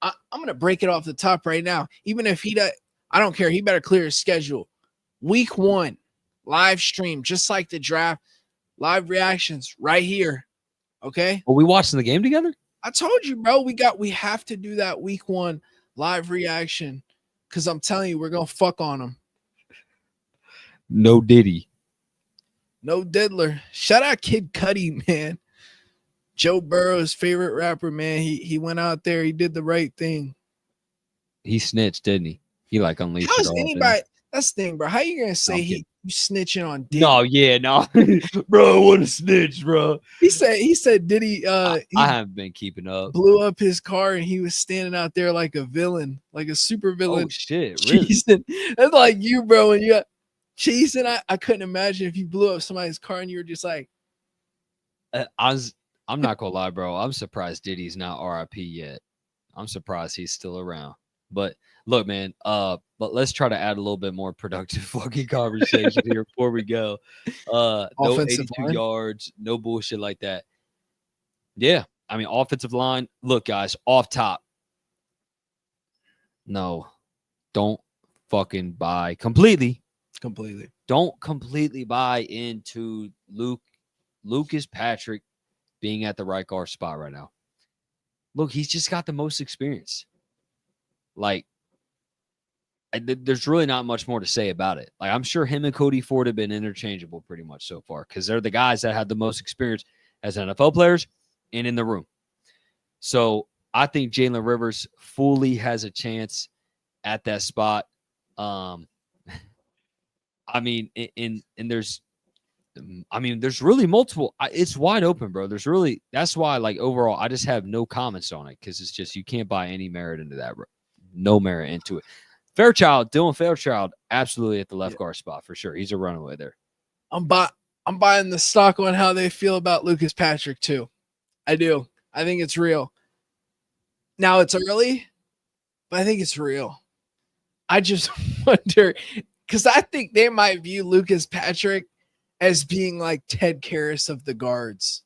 I'm gonna break it off the top right now. Even if he does, I don't care. He better clear his schedule. Week 1, live stream, just like the draft, live reactions right here. Okay. Are we watching the game together? I told you, bro. We have to do that week 1 live reaction. Cause I'm telling you, we're gonna fuck on them. No Diddy. No diddler. Shout out Kid Cudi, man. Joe Burrow's favorite rapper, man. He went out there, he did the right thing. He snitched, didn't he? He like unleashed. How's anybody? That's the thing, bro. How you gonna say he snitching on Diddy? No, yeah, no, bro. What a snitch, bro. He said Diddy. I haven't been keeping up. Blew up his car and he was standing out there like a villain, like a super villain. Oh shit, really? That's like you, bro. And you got cheesing. I couldn't imagine if you blew up somebody's car and you were just like. I'm not gonna lie, bro. I'm surprised Diddy's not RIP yet. I'm surprised he's still around. But look, man, but let's try to add a little bit more productive fucking conversation here before we go. No 82 yards, no bullshit like that. Yeah, I mean, offensive line. Look, guys, off top. No, don't fucking buy completely. Don't completely buy into Lucas Patrick being at the right guard spot right now. Look, he's just got the most experience. Like, there's really not much more to say about it. Like, I'm sure him and Cody Ford have been interchangeable pretty much so far because they're the guys that had the most experience as NFL players and in the room. So I think Jalen Rivers fully has a chance at that spot. I mean, there's really multiple. It's wide open, bro. That's why, like, overall, I just have no comments on it because it's just you can't buy any merit into that. No merit into it. Dylan Fairchild, absolutely at the left guard spot for sure. He's a runaway there. I'm buying the stock on how they feel about Lucas Patrick too. I do. I think it's real. Now it's early, but I think it's real. I just wonder because I think they might view Lucas Patrick as being like Ted Karras of the guards.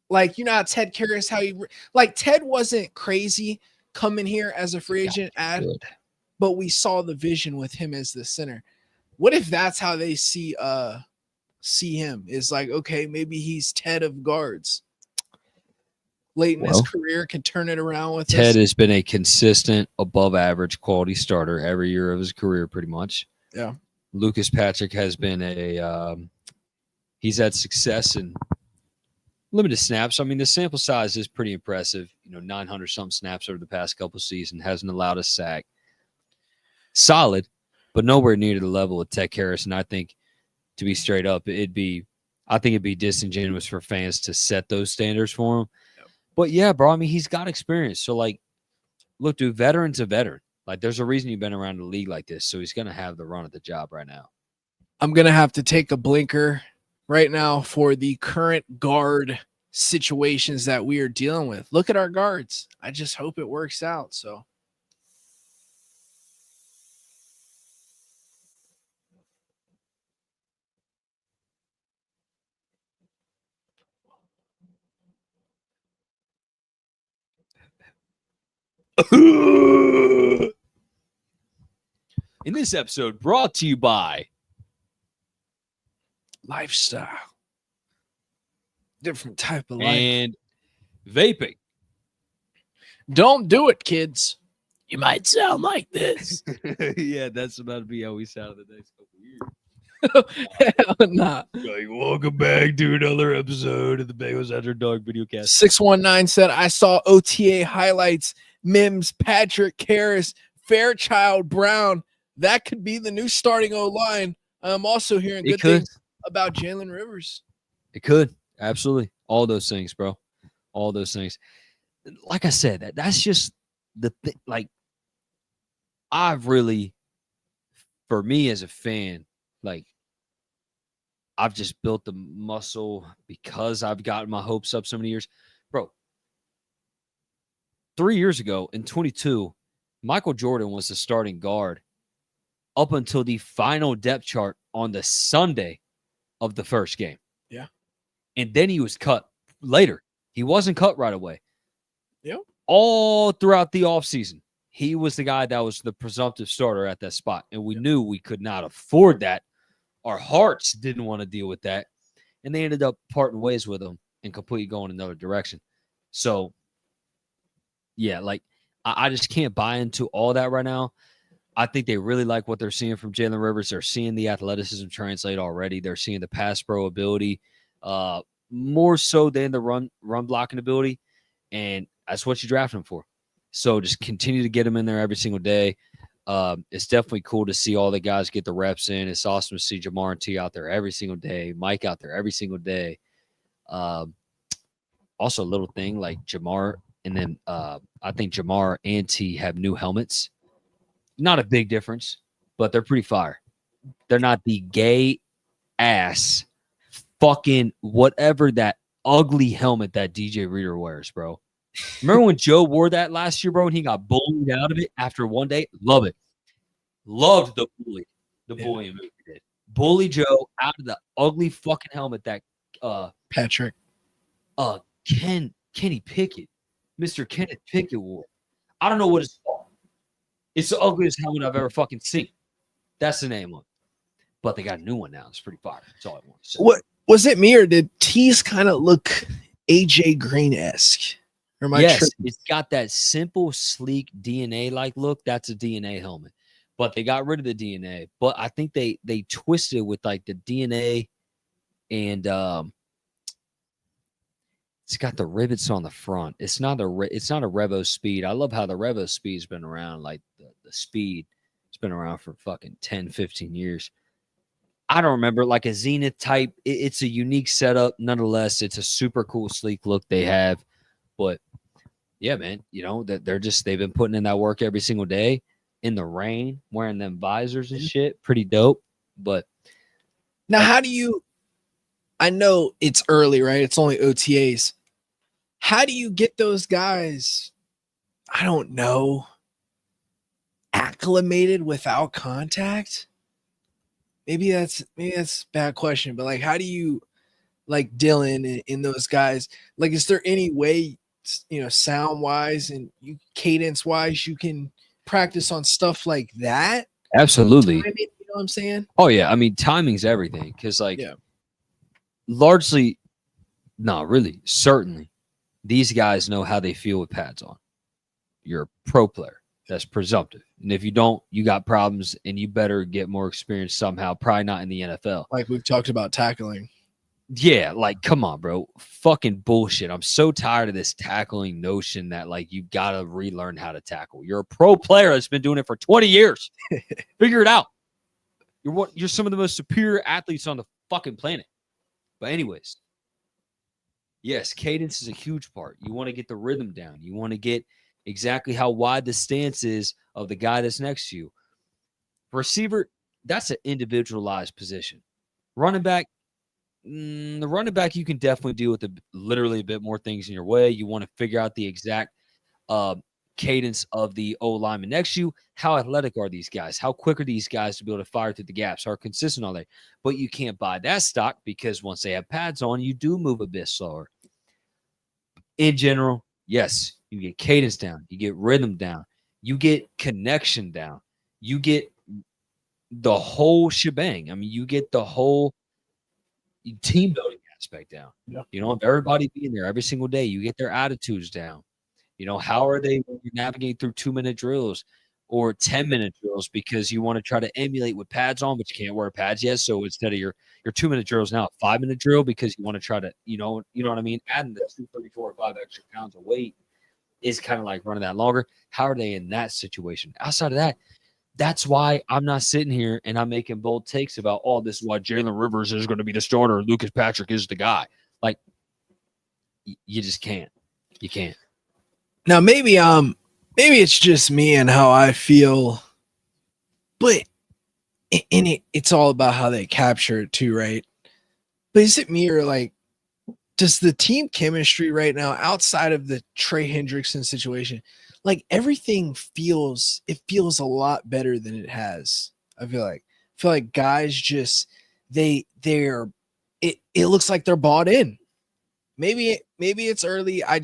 Like, you know how Ted Karras, Ted wasn't crazy coming here as a free agent but we saw the vision with him as the center. What if that's how they see him? Is like, okay, maybe he's Ted of guards. Late in his career can turn it around with Ted has been a consistent above average quality starter every year of his career pretty much. Yeah. Lucas Patrick has been he's had success in limited snaps. I mean, the sample size is pretty impressive. 900 something snaps over the past couple of seasons, hasn't allowed a sack. Solid, but nowhere near the level of Ted Karras. And I think, to be straight up, it'd be disingenuous for fans to set those standards for him. Yep. But yeah, bro, I mean, he's got experience. So, like, look, dude, veteran's a veteran. Like, there's a reason you've been around the league like this. So he's going to have the run of the job right now. I'm going to have to take a blinker right now for the current guard situations that we are dealing with. Look at our guards. I just hope it works out. So in this episode, brought to you by Lifestyle. Different type of life. And vaping. Don't do it, kids. You might sound like this. Yeah, that's about to be how we sound the next couple years. Hell nah. Like, welcome back to another episode of the Bagels After Dark video cast. 619 said, I saw OTA highlights. Mims, Patrick, Karras, Fairchild, Brown. That could be the new starting O-line. I'm also hearing good things about Jalen Rivers. It could. Absolutely. All those things, bro. All those things. Like I said, that's just the thing. Like, I've really, for me as a fan, like, I've just built the muscle because I've gotten my hopes up so many years. Bro, 3 years ago in 22, Michael Jordan was the starting guard up until the final depth chart on the Sunday of the first game. Yeah. And then he was cut later. He wasn't cut right away. Yep. All throughout the offseason, he was the guy that was the presumptive starter at that spot. And we knew we could not afford that. Our hearts didn't want to deal with that. And they ended up parting ways with him and completely going another direction. So, yeah, like, I just can't buy into all that right now. I think they really like what they're seeing from Jalen Rivers. They're seeing the athleticism translate already. They're seeing the pass pro ability more so than the run blocking ability. And that's what you draft him for. So just continue to get him in there every single day. It's definitely cool to see all the guys get the reps in. It's awesome to see Jamar and T out there every single day, Mike out there every single day. Also, a little thing like Jamar, and then I think Jamar and T have new helmets. Not a big difference, but they're pretty fire. They're not the gay ass fucking whatever that ugly helmet that DJ Reader wears, bro. Remember when Joe wore that last year, bro, and he got bullied out of it after one day? Love it. Loved the bullying move he did. Bully Joe out of the ugly fucking helmet that Patrick. Kenny Pickett, Mr. Kenneth Pickett wore. I don't know what it's called. It's the ugliest helmet I've ever fucking seen. That's the name of it. But they got a new one now. It's pretty fire. That's all I want to say. What was it, me, or did T's kind of look AJ Green-esque? Yes, it's got that simple, sleek DNA-like look. That's a DNA helmet. But they got rid of the DNA. But I think they twisted it with like the DNA and it's got the rivets on the front. It's not a Revo Speed. I love how the Revo Speed's been around. Like the Speed, it's been around for fucking 10, 15 years. I don't remember, like a Zenith type. It's a unique setup. Nonetheless, it's a super cool, sleek look they have. But yeah, man, you know that they've been putting in that work every single day in the rain, wearing them visors and shit. Pretty dope. But now, how do you? I know it's early, right? It's only OTAs. How do you get those guys? I don't know. Acclimated without contact? Maybe that's a bad question, but like, how do you, like Dylan and those guys? Like, is there any way, sound wise and cadence wise, you can practice on stuff like that? Absolutely. Timing, you know what I'm saying? Oh yeah, I mean timing's everything because largely, not really, certainly, these guys know how they feel with pads on. You're a pro player. That's presumptive. And if you don't, you got problems and you better get more experience somehow. Probably not in the NFL. Like we've talked about tackling. Yeah, like, come on, bro. Fucking bullshit. I'm so tired of this tackling notion that, like, you got to relearn how to tackle. You're a pro player that's been doing it for 20 years. Figure it out. You're some of the most superior athletes on the fucking planet. But anyways, yes, cadence is a huge part. You want to get the rhythm down. You want to get exactly how wide the stance is of the guy that's next to you. Receiver, that's an individualized position. Running back, the running back, you can definitely deal with literally a bit more things in your way. You want to figure out the exact cadence of the O lineman next to you. How athletic are these guys? How quick are these guys to be able to fire through the gaps? How consistent are they? But you can't buy that stock because once they have pads on, you do move a bit slower. In general, yes, you get cadence down. You get rhythm down. You get connection down. You get the whole shebang. I mean, you get the whole team building aspect down. Yeah. Everybody being there every single day. You get their attitudes down. How are they navigating through 2-minute drills or 10-minute drills because you want to try to emulate with pads on, but you can't wear pads yet. So instead of your 2-minute drills now, a 5-minute drill because you want to try to, you know what I mean? Adding the 234 or 5 extra pounds of weight is kind of like running that longer. How are they in that situation? Outside of that, That's why I'm not sitting here and I'm making bold takes about, oh, this is why Jalen Rivers is going to be the starter. Lucas Patrick is the guy. Like, you just can't. You can't. Now maybe it's just me and how I feel, but it's all about how they capture it too, right? But is it me or like, does the team chemistry right now outside of the Trey Hendrickson situation, like everything feels a lot better than it has. I feel like guys just they're it looks like they're bought in. Maybe it's early. I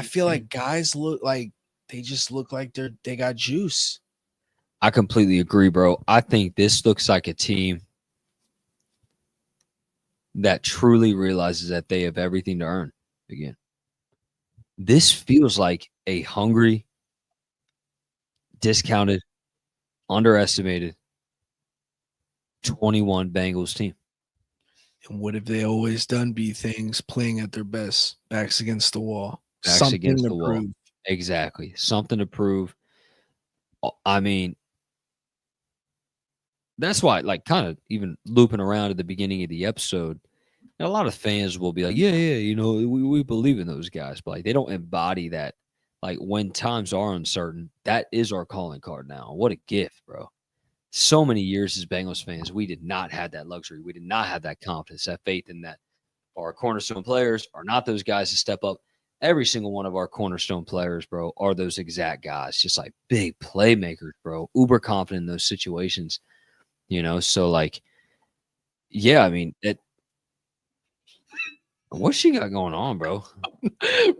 feel like guys look like they just look like they got juice. I completely agree, bro. I think this looks like a team that truly realizes that they have everything to earn again. This feels like a hungry, discounted, underestimated 21 Bengals team. And what have they always done? Be things playing at their best, backs against the wall, Backs something against to the wall. prove. Exactly. Something to prove. I mean, that's why, like, kind of even looping around at the beginning of the episode, a lot of fans will be like, yeah, you know, we believe in those guys, but like they don't embody that. Like when times are uncertain, that is our calling card now. What a gift, bro. So many years as Bengals fans, we did not have that luxury. We did not have that confidence, that faith in that our cornerstone players are not those guys to step up. Every single one of our cornerstone players, bro, are those exact guys, just like big playmakers, bro, uber confident in those situations, you know? So, like, yeah, I mean, what's she got going on, bro?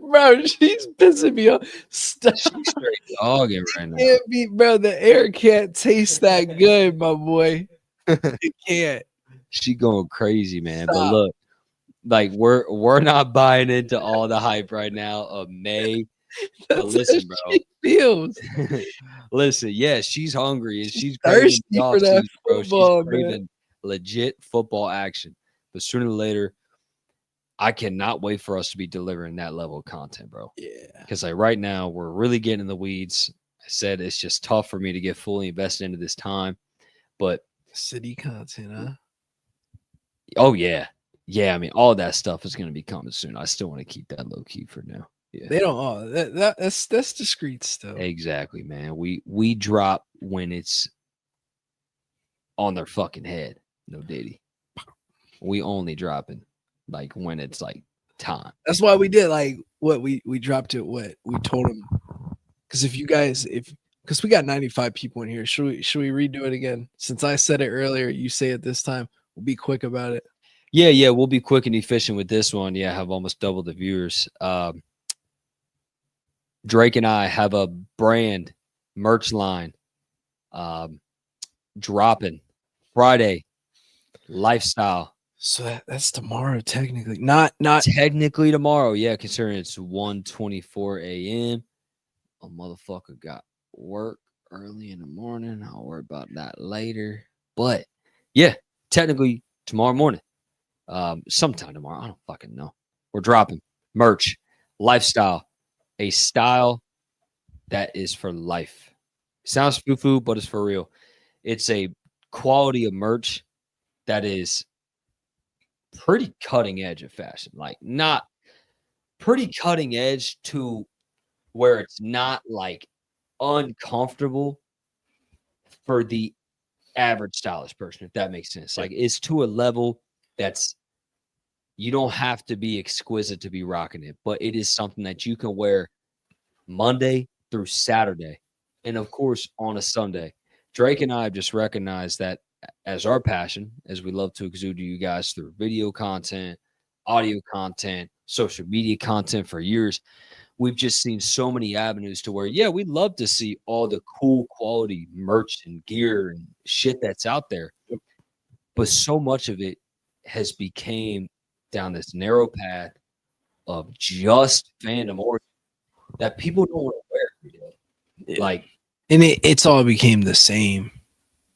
Bro, she's pissing me off. Stop. She's straight dogging right now. Can't be, bro. The air can't taste that good, my boy. It can't. She going crazy, man. Stop. But look, like we're not buying into all the hype right now of May. But listen, bro. She feels. Listen, yeah, she's hungry and she's thirsty craving the for that offseason, bro. football, She's craving legit football action. But sooner or later, I cannot wait for us to be delivering that level of content, bro. Yeah. Because like right now, we're really getting in the weeds. I said it's just tough for me to get fully invested into this time. But city content, huh? Oh yeah. Yeah, I mean, all that stuff is going to be coming soon. I still want to keep that low key for now. Yeah. They don't. Oh, that's discreet still. Exactly, man. We drop when it's on their fucking head. No Diddy. We only dropping like when it's like time. That's why we did like what we dropped it. What we told them, because if you guys because we got 95 people in here, should we redo it again? Since I said it earlier, you say it this time. We'll be quick about it. Yeah, we'll be quick and efficient with this one. Yeah, have almost double the viewers. Drake and I have a brand merch line dropping Friday. Lifestyle. So that's tomorrow, technically. Not technically tomorrow. Yeah, considering it's 1:24 a.m. A motherfucker got work early in the morning. I'll worry about that later. But yeah, technically tomorrow morning. Sometime tomorrow. I don't fucking know. We're dropping merch, lifestyle, a style that is for life. Sounds foo-foo, but it's for real. It's a quality of merch that is pretty cutting edge of fashion. Like not pretty cutting edge to where it's not like uncomfortable for the average stylish person, if that makes sense. Like it's to a level that's you don't have to be exquisite to be rocking it, but it is something that you can wear Monday through Saturday. And of course, on a Sunday. Drake and I have just recognized that as our passion, as we love to exude to you guys through video content, audio content, social media content for years, we've just seen so many avenues to where, yeah, we'd love to see all the cool quality merch and gear and shit that's out there. But so much of it has became down this narrow path of just fandom origin that people don't want to wear every day. Yeah. Like, and it's all became the same.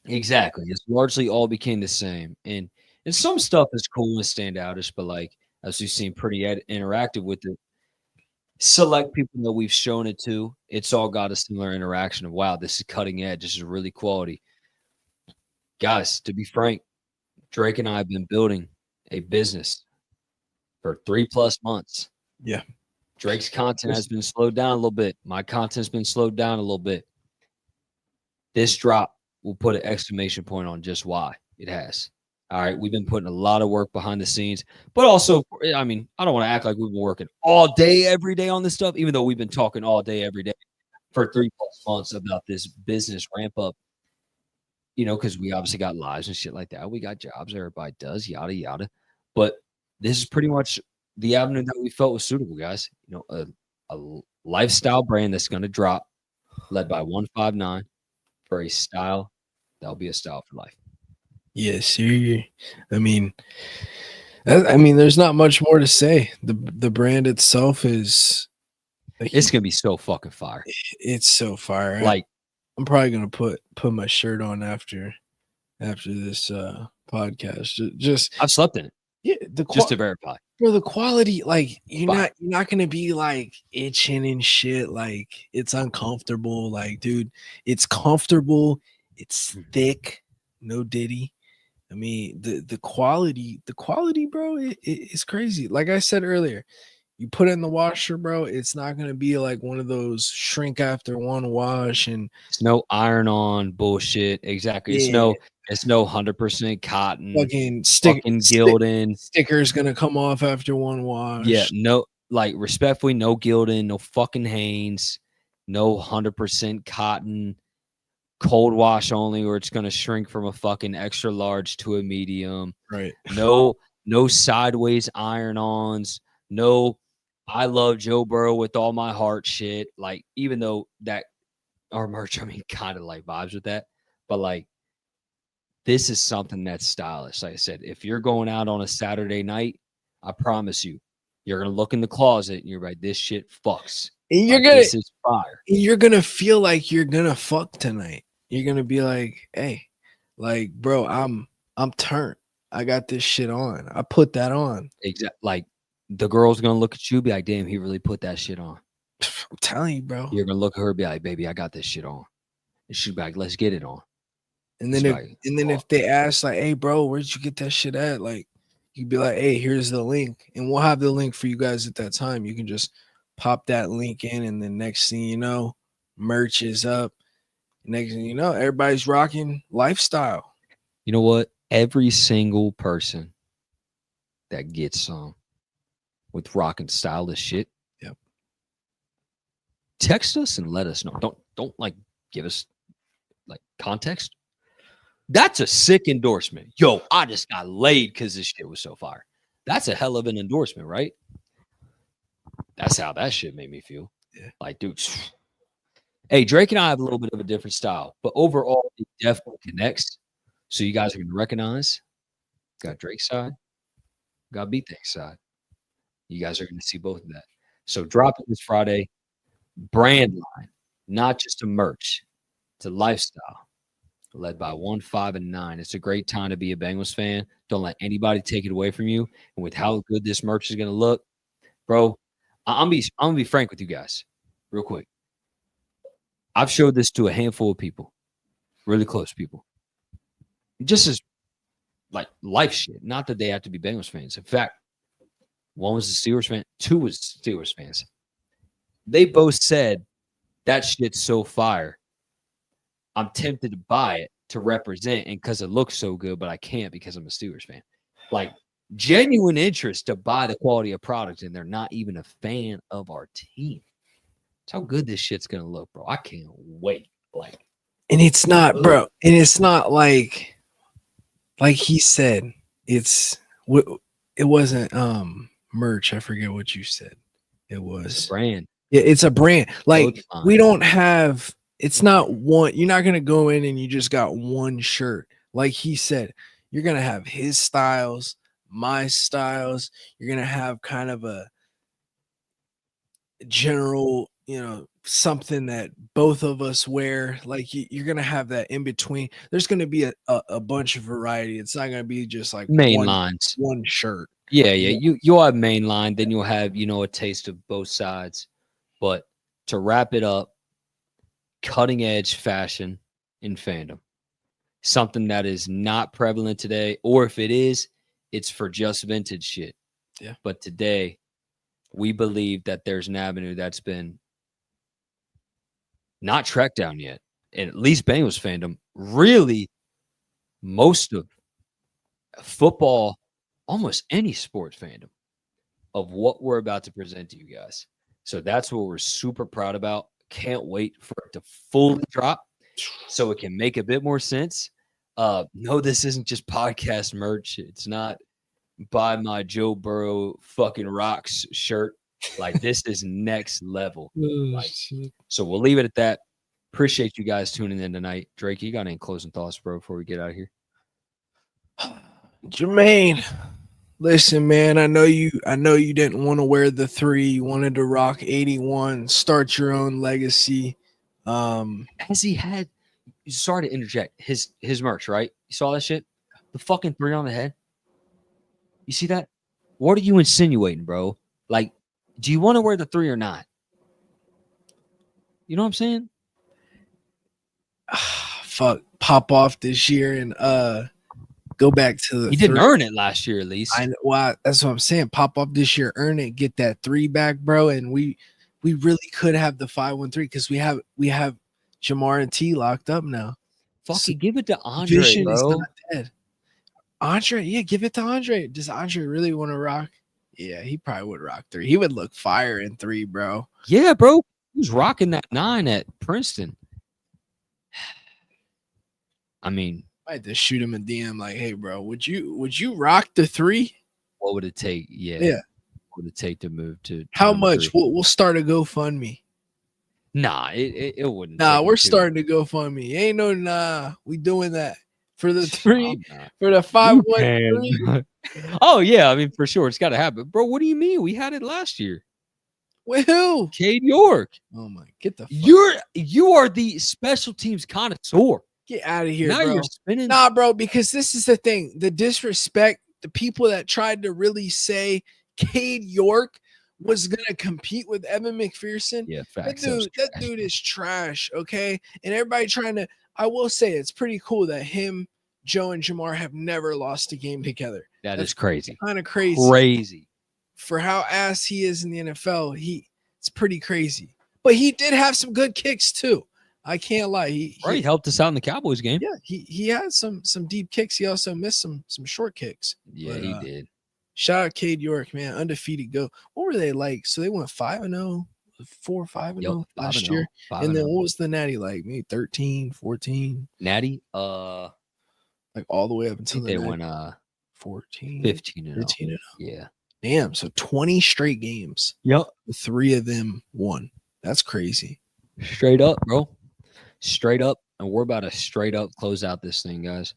Exactly. It's largely all became the same. And some stuff is cool and standoutish, but like as we've seen pretty interactive with it, select people that we've shown it to, it's all got a similar interaction of, wow, this is cutting edge. This is really quality. Guys, to be frank, Drake and I have been building a business for 3+ months. Yeah. Drake's content has been slowed down a little bit. My content's been slowed down a little bit. This drop will put an exclamation point on just why it has. All right. We've been putting a lot of work behind the scenes, but also, I mean, I don't want to act like we've been working all day, every day on this stuff, even though we've been talking all day, every day for 3+ months about this business ramp up, you know, because we obviously got lives and shit like that. We got jobs, everybody does, yada, yada. But this is pretty much the avenue that we felt was suitable, guys. You know, a lifestyle brand that's going to drop, led by 159 for a style that'll be a style for life. Yes, sir. I mean, there's not much more to say. The brand itself is. It's gonna be so fucking fire. It's so fire. Like, I'm probably gonna put my shirt on after this podcast. Just I've slept in it. Yeah, just to verify. For the quality, like you're not gonna be like itching and shit. Like it's uncomfortable. Like, dude, it's comfortable. It's thick. No Diddy. I mean, the quality, bro, it's crazy. Like I said earlier, you put it in the washer, bro. It's not gonna be like one of those shrink after one wash, and it's no iron on bullshit. Exactly. Yeah. It's no 100% cotton. Fucking gilding. Sticker's gonna come off after one wash. Yeah, no, like respectfully, no gilding, no fucking Hanes, no 100% cotton. Cold wash only, or it's gonna shrink from a fucking extra large to a medium. Right. No sideways iron-ons. No, I love Joe Burrow with all my heart shit. Like, even though that our merch, I mean, kind of like vibes with that, but like, this is something that's stylish. Like I said, if you're going out on a Saturday night, I promise you, you're gonna look in the closet and you're like, this shit fucks. And this is fire. You're gonna feel like you're gonna fuck tonight. You're gonna be like, hey, like, bro, I'm turned. I got this shit on. I put that on. Exactly. Like, the girl's gonna look at you, be like, damn, he really put that shit on. I'm telling you, bro. You're gonna look at her, be like, baby, I got this shit on. And she'll be like, let's get it on. And then if they ask, like, hey, bro, where'd you get that shit at? Like, you'd be like, hey, here's the link, and we'll have the link for you guys at that time. You can just pop that link in, and then next thing you know, merch is up. Next thing you know, everybody's rocking lifestyle. You know what? Every single person that gets some with rocking stylish shit, yep, text us and let us know. Don't like give us like context. That's a sick endorsement. Yo, I just got laid because this shit was so fire. That's a hell of an endorsement, right? That's how that shit made me feel. Yeah. Like, dude. Hey, Drake and I have a little bit of a different style, but overall, it definitely connects. So you guys are going to recognize, got Drake's side, got B-Thing's side. You guys are going to see both of that. So drop it this Friday. Brand line, not just a merch. It's a lifestyle led by 1, 5, and 9. It's a great time to be a Bengals fan. Don't let anybody take it away from you. And with how good this merch is going to look, bro, I'm going to be frank with you guys real quick. I've showed this to a handful of people, really close people. Just as like life shit. Not that they have to be Bengals fans. In fact, one was a Steelers fan, 2 was Steelers fans. They both said that shit's so fire. I'm tempted to buy it to represent, and because it looks so good, but I can't because I'm a Steelers fan. Like, genuine interest to buy the quality of product, and they're not even a fan of our team. That's how good this shit's gonna look, bro. I can't wait. Like, and it's not, bro. And it's not like he said. It wasn't merch. I forget what you said. It was a brand. Yeah, it's a brand. Like, we don't have. It's not one. You're not gonna go in and you just got one shirt. Like he said, you're gonna have his styles, my styles. You're gonna have kind of a general, something that both of us wear. Like, you're gonna have that in between. There's gonna be a bunch of variety. It's not gonna be just like main lines, one shirt. Yeah. You'll have main line, then you'll have a taste of both sides. But to wrap it up, cutting edge fashion in fandom. Something that is not prevalent today, or if it is, it's for just vintage shit. Yeah. But today, we believe that there's an avenue that's been not tracked down yet. And at least Bengals fandom, really, most of football, almost any sports fandom, of what we're about to present to you guys. So that's what we're super proud about. Can't wait for it to fully drop so it can make a bit more sense. No, this isn't just podcast merch. It's not buy my Joe Burrow fucking rocks shirt. Like, this is next level. So we'll leave it at that. Appreciate you guys tuning in tonight. Drake, you got any closing thoughts, bro, before we get out of here? Jermaine, listen, man, I know you didn't want to wear the 3. You wanted to rock 81, start your own legacy. Has he had, sorry to interject, his merch, right? You saw that shit? The fucking 3 on the head. You see that? What are you insinuating, bro? Like, do you want to wear the 3 or not? You know what I'm saying? Fuck, pop off this year and go back to the. He didn't earn it last year, at least. Well, that's what I'm saying. Pop off this year, earn it, get that 3 back, bro. And we really could have the 5-1-3 because we have Jamar and T locked up now. Fucking give it to Andre, Vision bro. is not dead. Andre, yeah, give it to Andre. Does Andre really want to rock? Yeah, he probably would rock 3. He would look fire in 3, bro. Yeah, bro. He was rocking that 9 at Princeton. I mean, I had to shoot him a DM like, hey, bro, would you rock the 3? what would it take? Yeah. What would it take to move to how much? We'll start a GoFundMe. Nah, it wouldn't. Nah, we're starting to GoFundMe. Ain't no nah. We doing that for the 3, for the 5-1-3. Oh yeah, I mean for sure, it's got to happen, bro. What do you mean? We had it last year. With who? Cade York. Oh my, get the. You are the special teams connoisseur. Get out of here, now bro. You're spinning. Nah, bro, because this is the thing. The disrespect, the people that tried to really say Cade York was gonna compete with Evan McPherson. Yeah, facts. That dude is trash, okay? And everybody trying to, I will say it's pretty cool that him, Joe, and Jamar have never lost a game together. That's crazy. Kind of crazy. Crazy. For how ass he is in the NFL, it's pretty crazy. But he did have some good kicks too. I can't lie. He helped us out in the Cowboys game. Yeah, he had some deep kicks. He also missed some short kicks. Yeah, he did. Shout out Cade York, man. Undefeated go. What were they like? So they went 5-0, 4-5-0 last year. And then what was the natty like? Maybe 13, 14. Natty? Like all the way up until they went 14, 15, 15. Yeah. Damn. So 20 straight games. Yep. 3 of them won. That's crazy. Straight up, bro. Straight up. And we're about to straight up close out this thing, guys.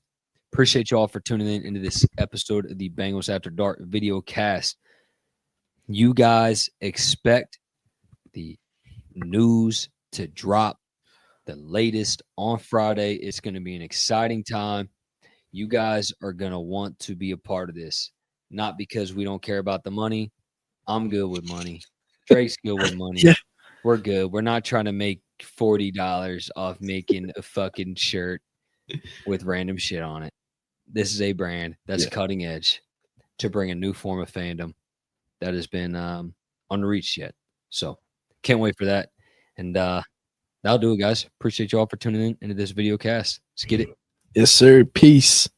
Appreciate you all for tuning in into this episode of the Bengals After Dark video cast. You guys expect the news to drop the latest on Friday. It's going to be an exciting time. You guys are going to want to be a part of this. Not because we don't care about the money. I'm good with money. Drake's good with money. Yeah. We're good. We're not trying to make $40 off making a fucking shirt with random shit on it. This is a brand that's cutting edge to bring a new form of fandom that has been unreached yet. So can't wait for that. And that'll do it, guys. Appreciate you all for tuning in into this video cast. Let's get it. Yes, sir. Peace.